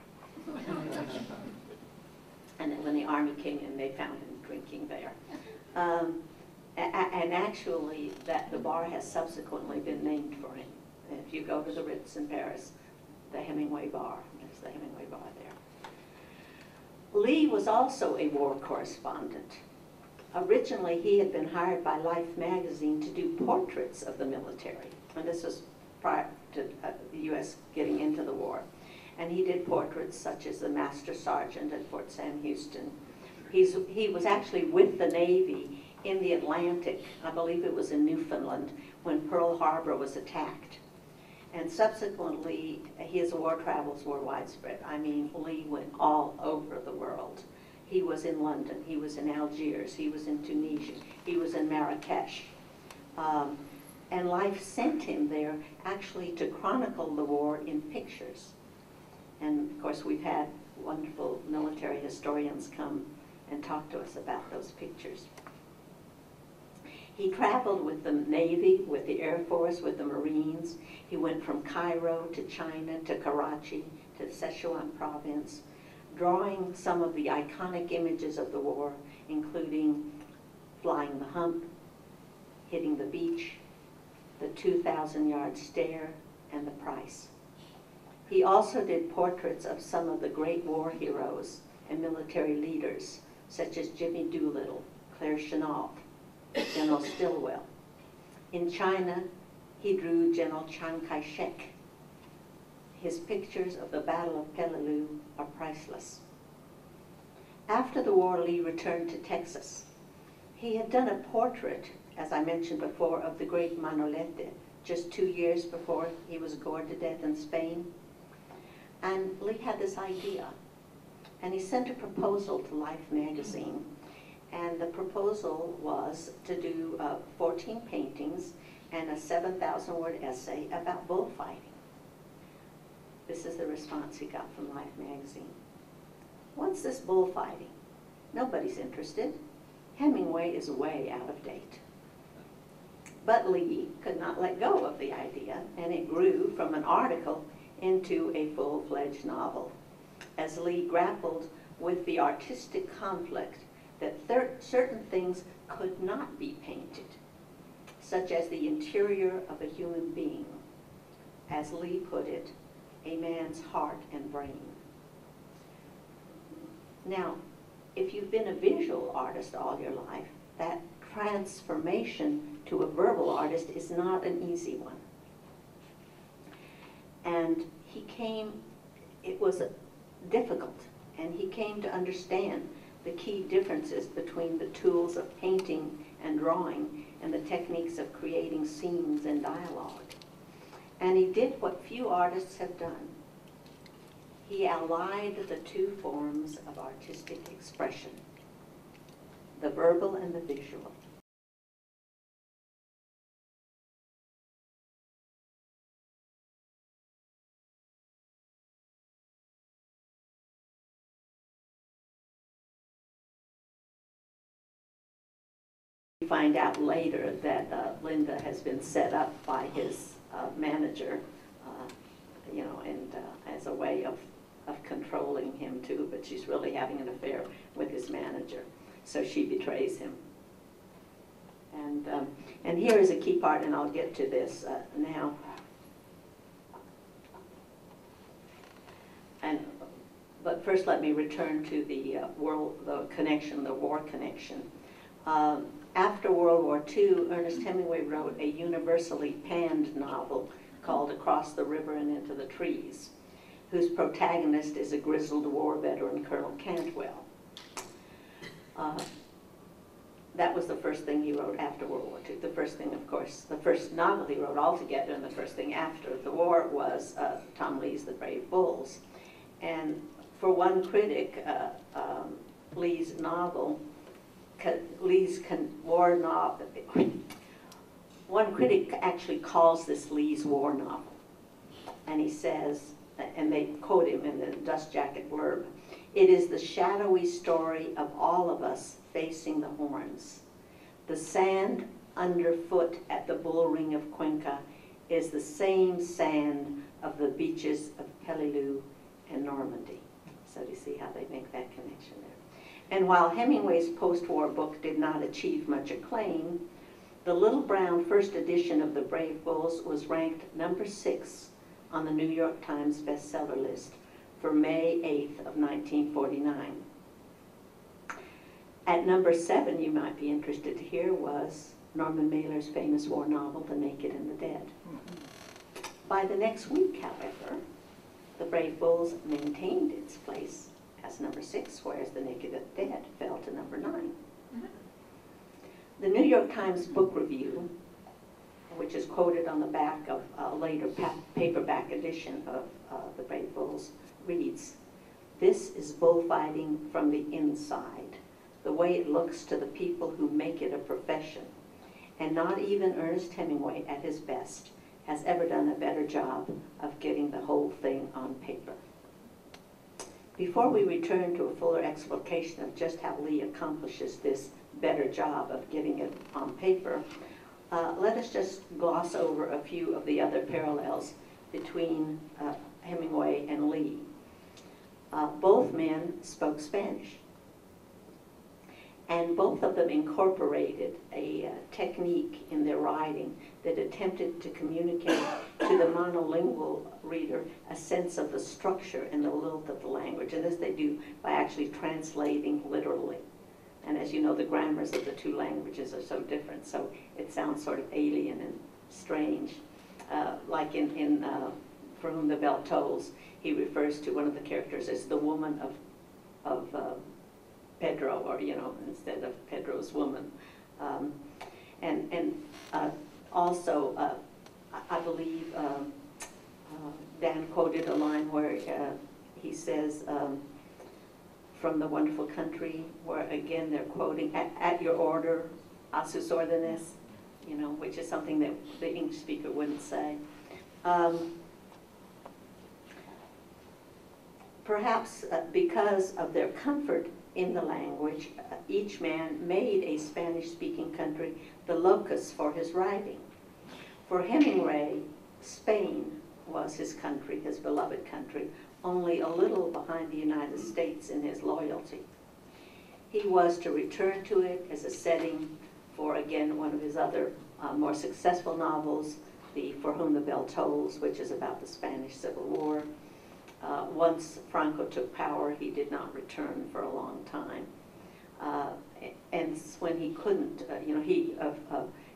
And then when the army came in, they found him drinking there. And actually, the bar has subsequently been named for him. If you go to the Ritz in Paris, the Hemingway bar, there's the Hemingway bar there. Lee was also a war correspondent. Originally, he had been hired by Life magazine to do portraits of the military. And this was prior to the U.S. getting into the war. And he did portraits such as the Master Sergeant at Fort Sam Houston. He was actually with the Navy in the Atlantic, I believe it was in Newfoundland, when Pearl Harbor was attacked. And subsequently, his war travels were widespread. I mean, Lee went all over the world. He was in London, he was in Algiers, he was in Tunisia, he was in Marrakesh. And Life sent him there actually to chronicle the war in pictures. And of course, we've had wonderful military historians come and talk to us about those pictures. He traveled with the Navy, with the Air Force, with the Marines. He went from Cairo to China to Karachi to the Sichuan province, drawing some of the iconic images of the war, including flying the hump, hitting the beach, the 2,000-yard stare, and the price. He also did portraits of some of the great war heroes and military leaders, such as Jimmy Doolittle, Claire Chennault, General Stilwell. In China, he drew General Chiang Kai-shek. His pictures of the Battle of Peleliu are priceless. After the war, Lee returned to Texas. He had done a portrait, as I mentioned before, of the great Manolete just 2 years before he was gored to death in Spain. And Lee had this idea, and he sent a proposal to Life magazine. And the proposal was to do 14 paintings and a 7,000-word essay about bullfighting. This is the response he got from Life magazine. What's this bullfighting? Nobody's interested. Hemingway is way out of date. But Lee could not let go of the idea, and it grew from an article into a full-fledged novel, as Lee grappled with the artistic conflict that certain things could not be painted, such as the interior of a human being, as Lee put it, a man's heart and brain. Now, if you've been a visual artist all your life, that transformation to a verbal artist is not an easy one. And it was difficult, and he came to understand the key differences between the tools of painting and drawing and the techniques of creating scenes and dialogue. And he did what few artists have done. He allied the two forms of artistic expression, the verbal and the visual. We find out later that Linda has been set up by his manager, and as a way of controlling him too, but she's really having an affair with his manager, so she betrays him. And here is a key part, and I'll get to this now. But first, let me return to the war connection. After World War II, Ernest Hemingway wrote a universally panned novel called Across the River and Into the Trees. whose protagonist is a grizzled war veteran, Colonel Cantwell. That was the first thing he wrote after World War II. The first thing, of course, the first novel he wrote altogether, and the first thing after the war was Tom Lee's The Brave Bulls. And for one critic, Lee's novel, war novel, one critic actually calls this Lee's war novel. And he says, and they quote him in the Dust Jacket blurb, "It is the shadowy story of all of us facing the horns. The sand underfoot at the bull ring of Cuenca is the same sand of the beaches of Peleliu and Normandy." So do you see how they make that connection there? And while Hemingway's post-war book did not achieve much acclaim, the Little Brown first edition of The Brave Bulls was ranked number 6 on the New York Times bestseller list for May 8th of 1949. At number 7, you might be interested to hear, was Norman Mailer's famous war novel, The Naked and the Dead. By the next week, however, The Brave Bulls maintained its place as number 6, whereas The Naked and the Dead fell to number 9. The New York Times Book Review, which is quoted on the back of a later paperback edition of The Brave Bulls, reads, "This is bullfighting from the inside, the way it looks to the people who make it a profession. And not even Ernest Hemingway at his best has ever done a better job of getting the whole thing on paper." Before we return to a fuller explication of just how Lee accomplishes this better job of getting it on paper, let us just gloss over a few of the other parallels between Hemingway and Lee. Both men spoke Spanish, and both of them incorporated a technique in their writing that attempted to communicate to the monolingual reader a sense of the structure and the lilt of the language. And this they do by actually translating literally. And as you know, the grammars of the two languages are so different, so it sounds sort of alien and strange. Like in For Whom the Bell Tolls, he refers to one of the characters as the woman of Pedro, or, you know, instead of Pedro's woman. Also, I believe Dan quoted a line where he says, from The Wonderful Country, where again they're quoting, at your order, a sus órdenes, you know, which is something that the English speaker wouldn't say. Perhaps because of their comfort in the language, each man made a Spanish-speaking country the locus for his writing. For Hemingway, Spain was his country, his beloved country, only a little behind the United States in his loyalty. He was to return to it as a setting for, again, one of his other more successful novels, For Whom the Bell Tolls, which is about the Spanish Civil War. Once Franco took power, he did not return for a long time. And when he couldn't,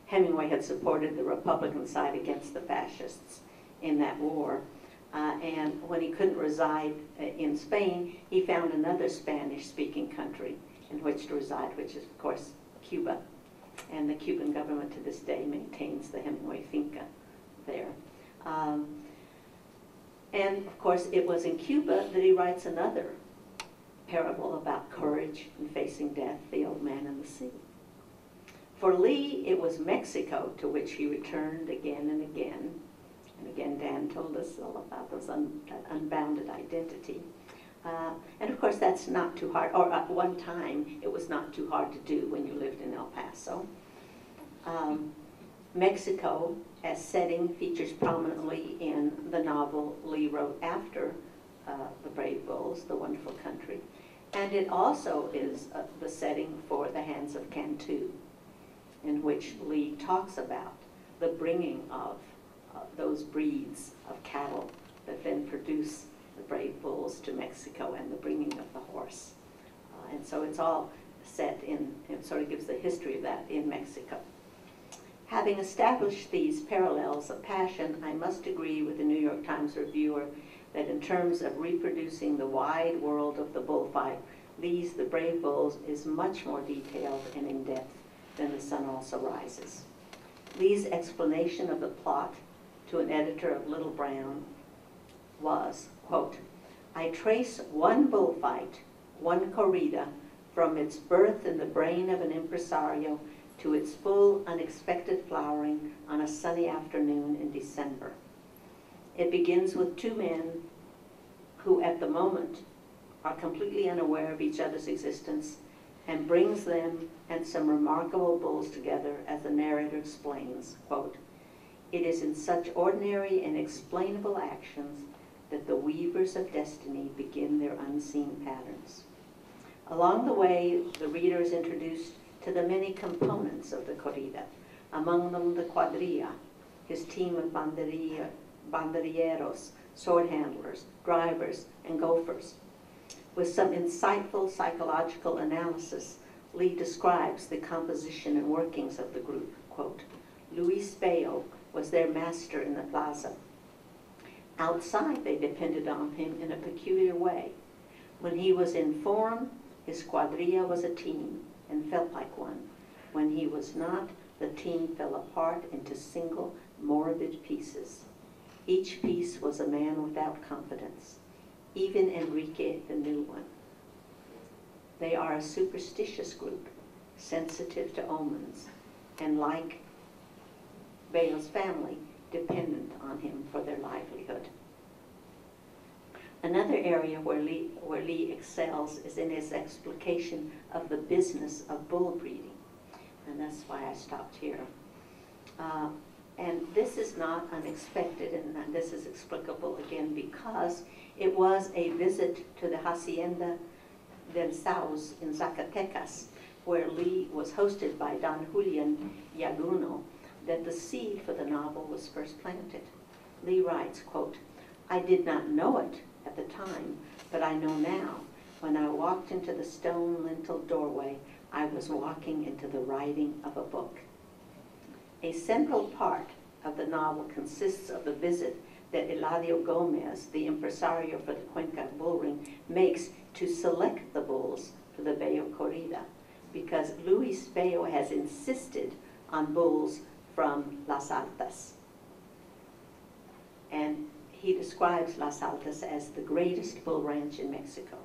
Hemingway had supported the Republican side against the fascists in that war. And when he couldn't reside in Spain, he found another Spanish-speaking country in which to reside, which is, of course, Cuba. And the Cuban government to this day maintains the Hemingway Finca there. And, of course, it was in Cuba that he writes another parable about courage in facing death, The Old Man and the Sea. For Lee, it was Mexico to which he returned again and again. And again, Dan told us all about that unbounded identity. And of course, that's not too hard, or at one time, it was not too hard to do when you lived in El Paso. Mexico, as setting, features prominently in the novel Lee wrote after The Brave Bulls, The Wonderful Country. And it also is the setting for The Hands of Cantu, in which Lee talks about the bringing of those breeds of cattle that then produce the brave bulls to Mexico, and the bringing of the horse. And so it's all set in, it sort of gives the history of that in Mexico. Having established these parallels of passion, I must agree with the New York Times reviewer that in terms of reproducing the wide world of the bullfight, Lee's The Brave Bulls is much more detailed and in-depth than The Sun Also Rises. Lee's explanation of the plot to an editor of Little Brown was, quote, I trace one bullfight, one corrida, from its birth in the brain of an impresario to its full, unexpected flowering on a sunny afternoon in December. It begins with two men who at the moment are completely unaware of each other's existence and brings them and some remarkable bulls together, as the narrator explains, quote, it is in such ordinary and explainable actions that the weavers of destiny begin their unseen patterns. Along the way, the reader is introduced to the many components of the corrida, among them the cuadrilla, his team of banderilleros, sword handlers, drivers, and gophers. With some insightful psychological analysis, Lee describes the composition and workings of the group. Quote, Luis Bello was their master in the plaza. Outside, they depended on him in a peculiar way. When he was in form, his cuadrilla was a team and felt like one. When he was not, the team fell apart into single, morbid pieces. Each piece was a man without confidence, even Enrique, the new one. They are a superstitious group, sensitive to omens, and like Bello's family, dependent on him for their livelihood. Another area where Lee excels is in his explication of the business of bull breeding, and that's why I stopped here. And this is not unexpected, and this is explicable again because it was a visit to the Hacienda del Saus in Zacatecas, where Lee was hosted by Don Julian Yaguno, that the seed for the novel was first planted. Lee writes, quote, I did not know it at the time, but I know now. When I walked into the stone lintel doorway, I was walking into the writing of a book. A central part of the novel consists of the visit that Eladio Gomez, the impresario for the Cuenca Bull Ring, makes to select the bulls for the Bello Corrida, because Luis Bello has insisted on bulls from Las Altas. And he describes Las Altas as the greatest bull ranch in Mexico.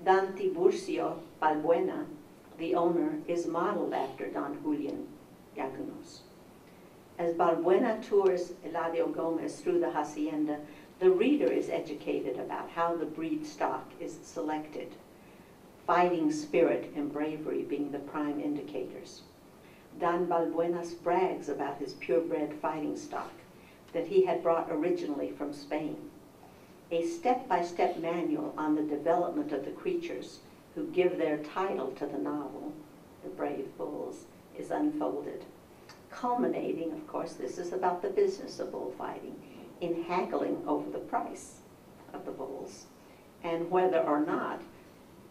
Don Tiburcio Balbuena, the owner, is modeled after Don Julian Yagunos. As Balbuena tours Eladio Gomez through the hacienda, the reader is educated about how the breed stock is selected, fighting spirit and bravery being the prime indicators. Don Balbuena brags about his purebred fighting stock that he had brought originally from Spain. A step-by-step manual on the development of the creatures who give their title to the novel, The Brave Bulls, is unfolded. Culminating, of course, this is about the business of bullfighting, in haggling over the price of the bulls, and whether or not,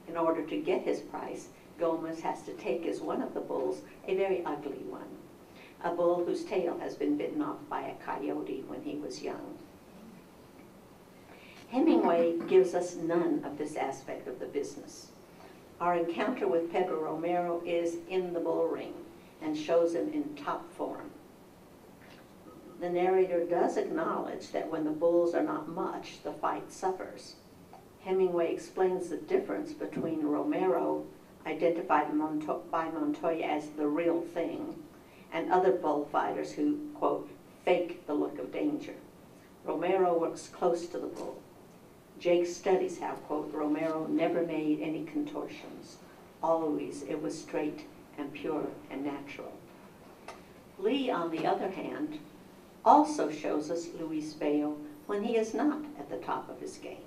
in order to get his price, Gomez has to take as one of the bulls a very ugly one, a bull whose tail has been bitten off by a coyote when he was young. Hemingway gives us none of this aspect of the business. Our encounter with Pedro Romero is in the bull ring and shows him in top form. The narrator does acknowledge that when the bulls are not much, the fight suffers. Hemingway explains the difference between Romero, identified by Montoya as the real thing, and other bullfighters who, quote, fake the look of danger. Romero works close to the bull. Jake studies how, quote, Romero never made any contortions. Always it was straight and pure and natural. Lee, on the other hand, also shows us Luis Bello when he is not at the top of his game.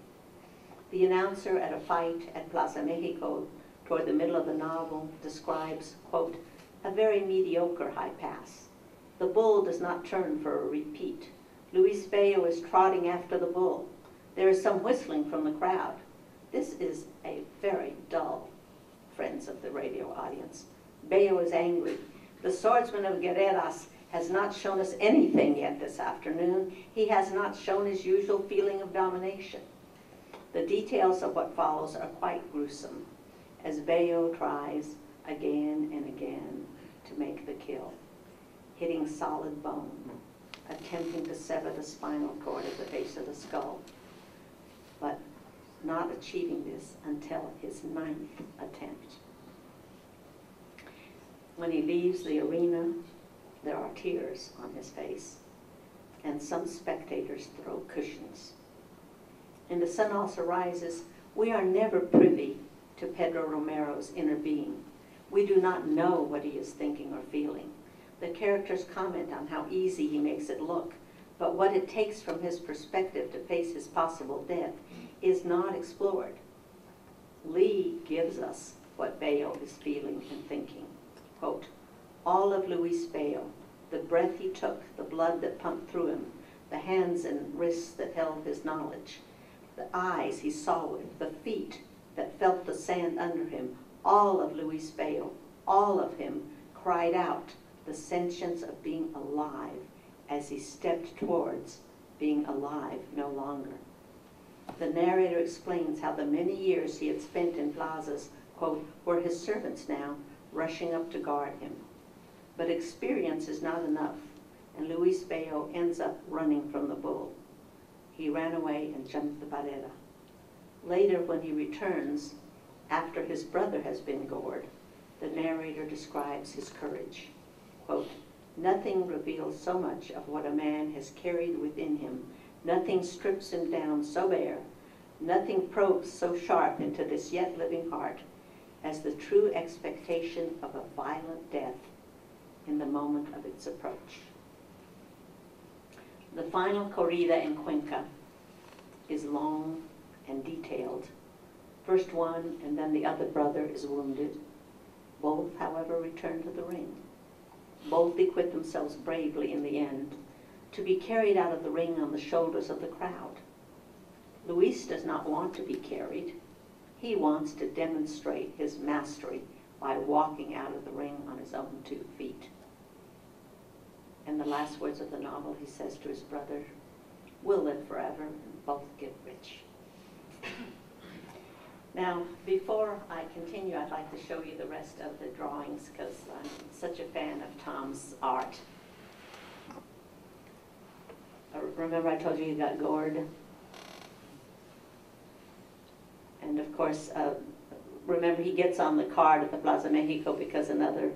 The announcer at a fight at Plaza Mexico toward the middle of the novel describes, quote, a very mediocre high pass. The bull does not turn for a repeat. Luis Bello is trotting after the bull. There is some whistling from the crowd. This is a very dull, friends of the radio audience. Bello is angry, The swordsman of Guerreras has not shown us anything yet this afternoon. He has not shown his usual feeling of domination. The details of what follows are quite gruesome, as Bello tries again and again to make the kill, hitting solid bone, attempting to sever the spinal cord at the base of the skull, but not achieving this until his 9th attempt. When he leaves the arena, there are tears on his face, and some spectators throw cushions. In The Sun Also Rises, we are never privy to Pedro Romero's inner being. We do not know what he is thinking or feeling. The characters comment on how easy he makes it look, but what it takes from his perspective to face his possible death is not explored. Lee gives us what Bello is feeling and thinking. Quote, all of Luis Bello, the breath he took, the blood that pumped through him, the hands and wrists that held his knowledge, the eyes he saw with, the feet that felt the sand under him, all of Luis Bello, all of him cried out the sentience of being alive as he stepped towards being alive no longer. The narrator explains how the many years he had spent in plazas, quote, were his servants now, rushing up to guard him. But experience is not enough, and Luis Bello ends up running from the bull. He ran away and jumped the barrera. Later, when he returns, after his brother has been gored, the narrator describes his courage. Quote, nothing reveals so much of what a man has carried within him. Nothing strips him down so bare. Nothing probes so sharp into this yet living heart as the true expectation of a violent death in the moment of its approach. The final corrida in Cuenca is long and detailed. First one and then the other brother is wounded. Both, however, return to the ring. Both equip themselves bravely in the end to be carried out of the ring on the shoulders of the crowd. Luis does not want to be carried. He wants to demonstrate his mastery by walking out of the ring on his own 2 feet. In the last words of the novel, he says to his brother, we'll live forever and both get rich. Now, before I continue, I'd like to show you the rest of the drawings because I'm such a fan of Tom's art. Remember I told you he got gored? And of course, remember he gets on the card at the Plaza Mexico because another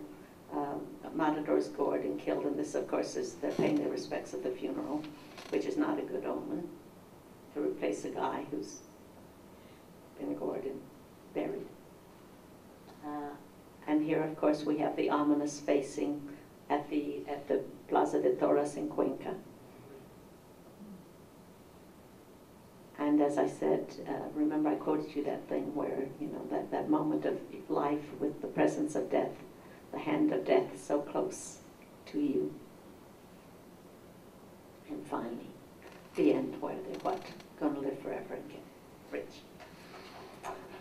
matador is gored and killed, and this, of course, is they're paying their respects at the funeral, which is not a good omen, to replace a guy who's been gored and buried. And here, of course, we have the ominous facing at the Plaza de Toros in Cuenca. And as I said, remember I quoted you that thing where, you know, that moment of life with the presence of death, the hand of death so close to you. And finally, the end where they're what? Going to live forever and get rich.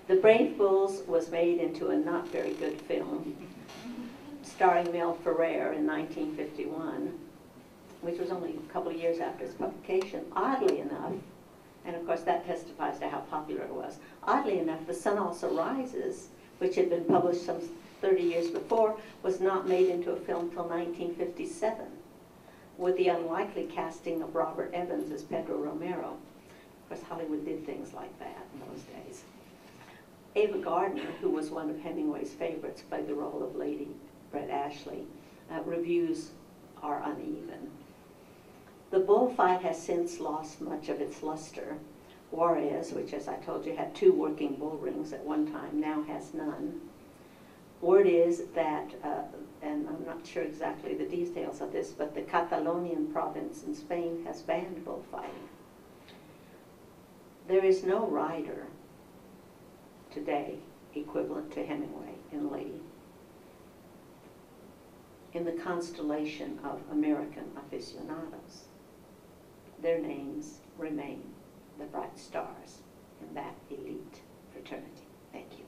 The Brave Bulls was made into a not very good film, starring Mel Ferrer in 1951, which was only a couple of years after its publication. Oddly enough, and of course that testifies to how popular it was, oddly enough, The Sun Also Rises, which had been published some 30 years before, was not made into a film till 1957, with the unlikely casting of Robert Evans as Pedro Romero. Of course, Hollywood did things like that in those days. Ava Gardner, who was one of Hemingway's favorites, played the role of Lady Brett Ashley. Reviews are uneven. The bullfight has since lost much of its luster. Juarez, which, as I told you, had 2 working bull rings at one time, now has none. Word is that, and I'm not sure exactly the details of this, but the Catalonian province in Spain has banned bullfighting. There is no rider today equivalent to Hemingway in Lady. In the constellation of American aficionados, their names remain the bright stars in that elite fraternity. Thank you.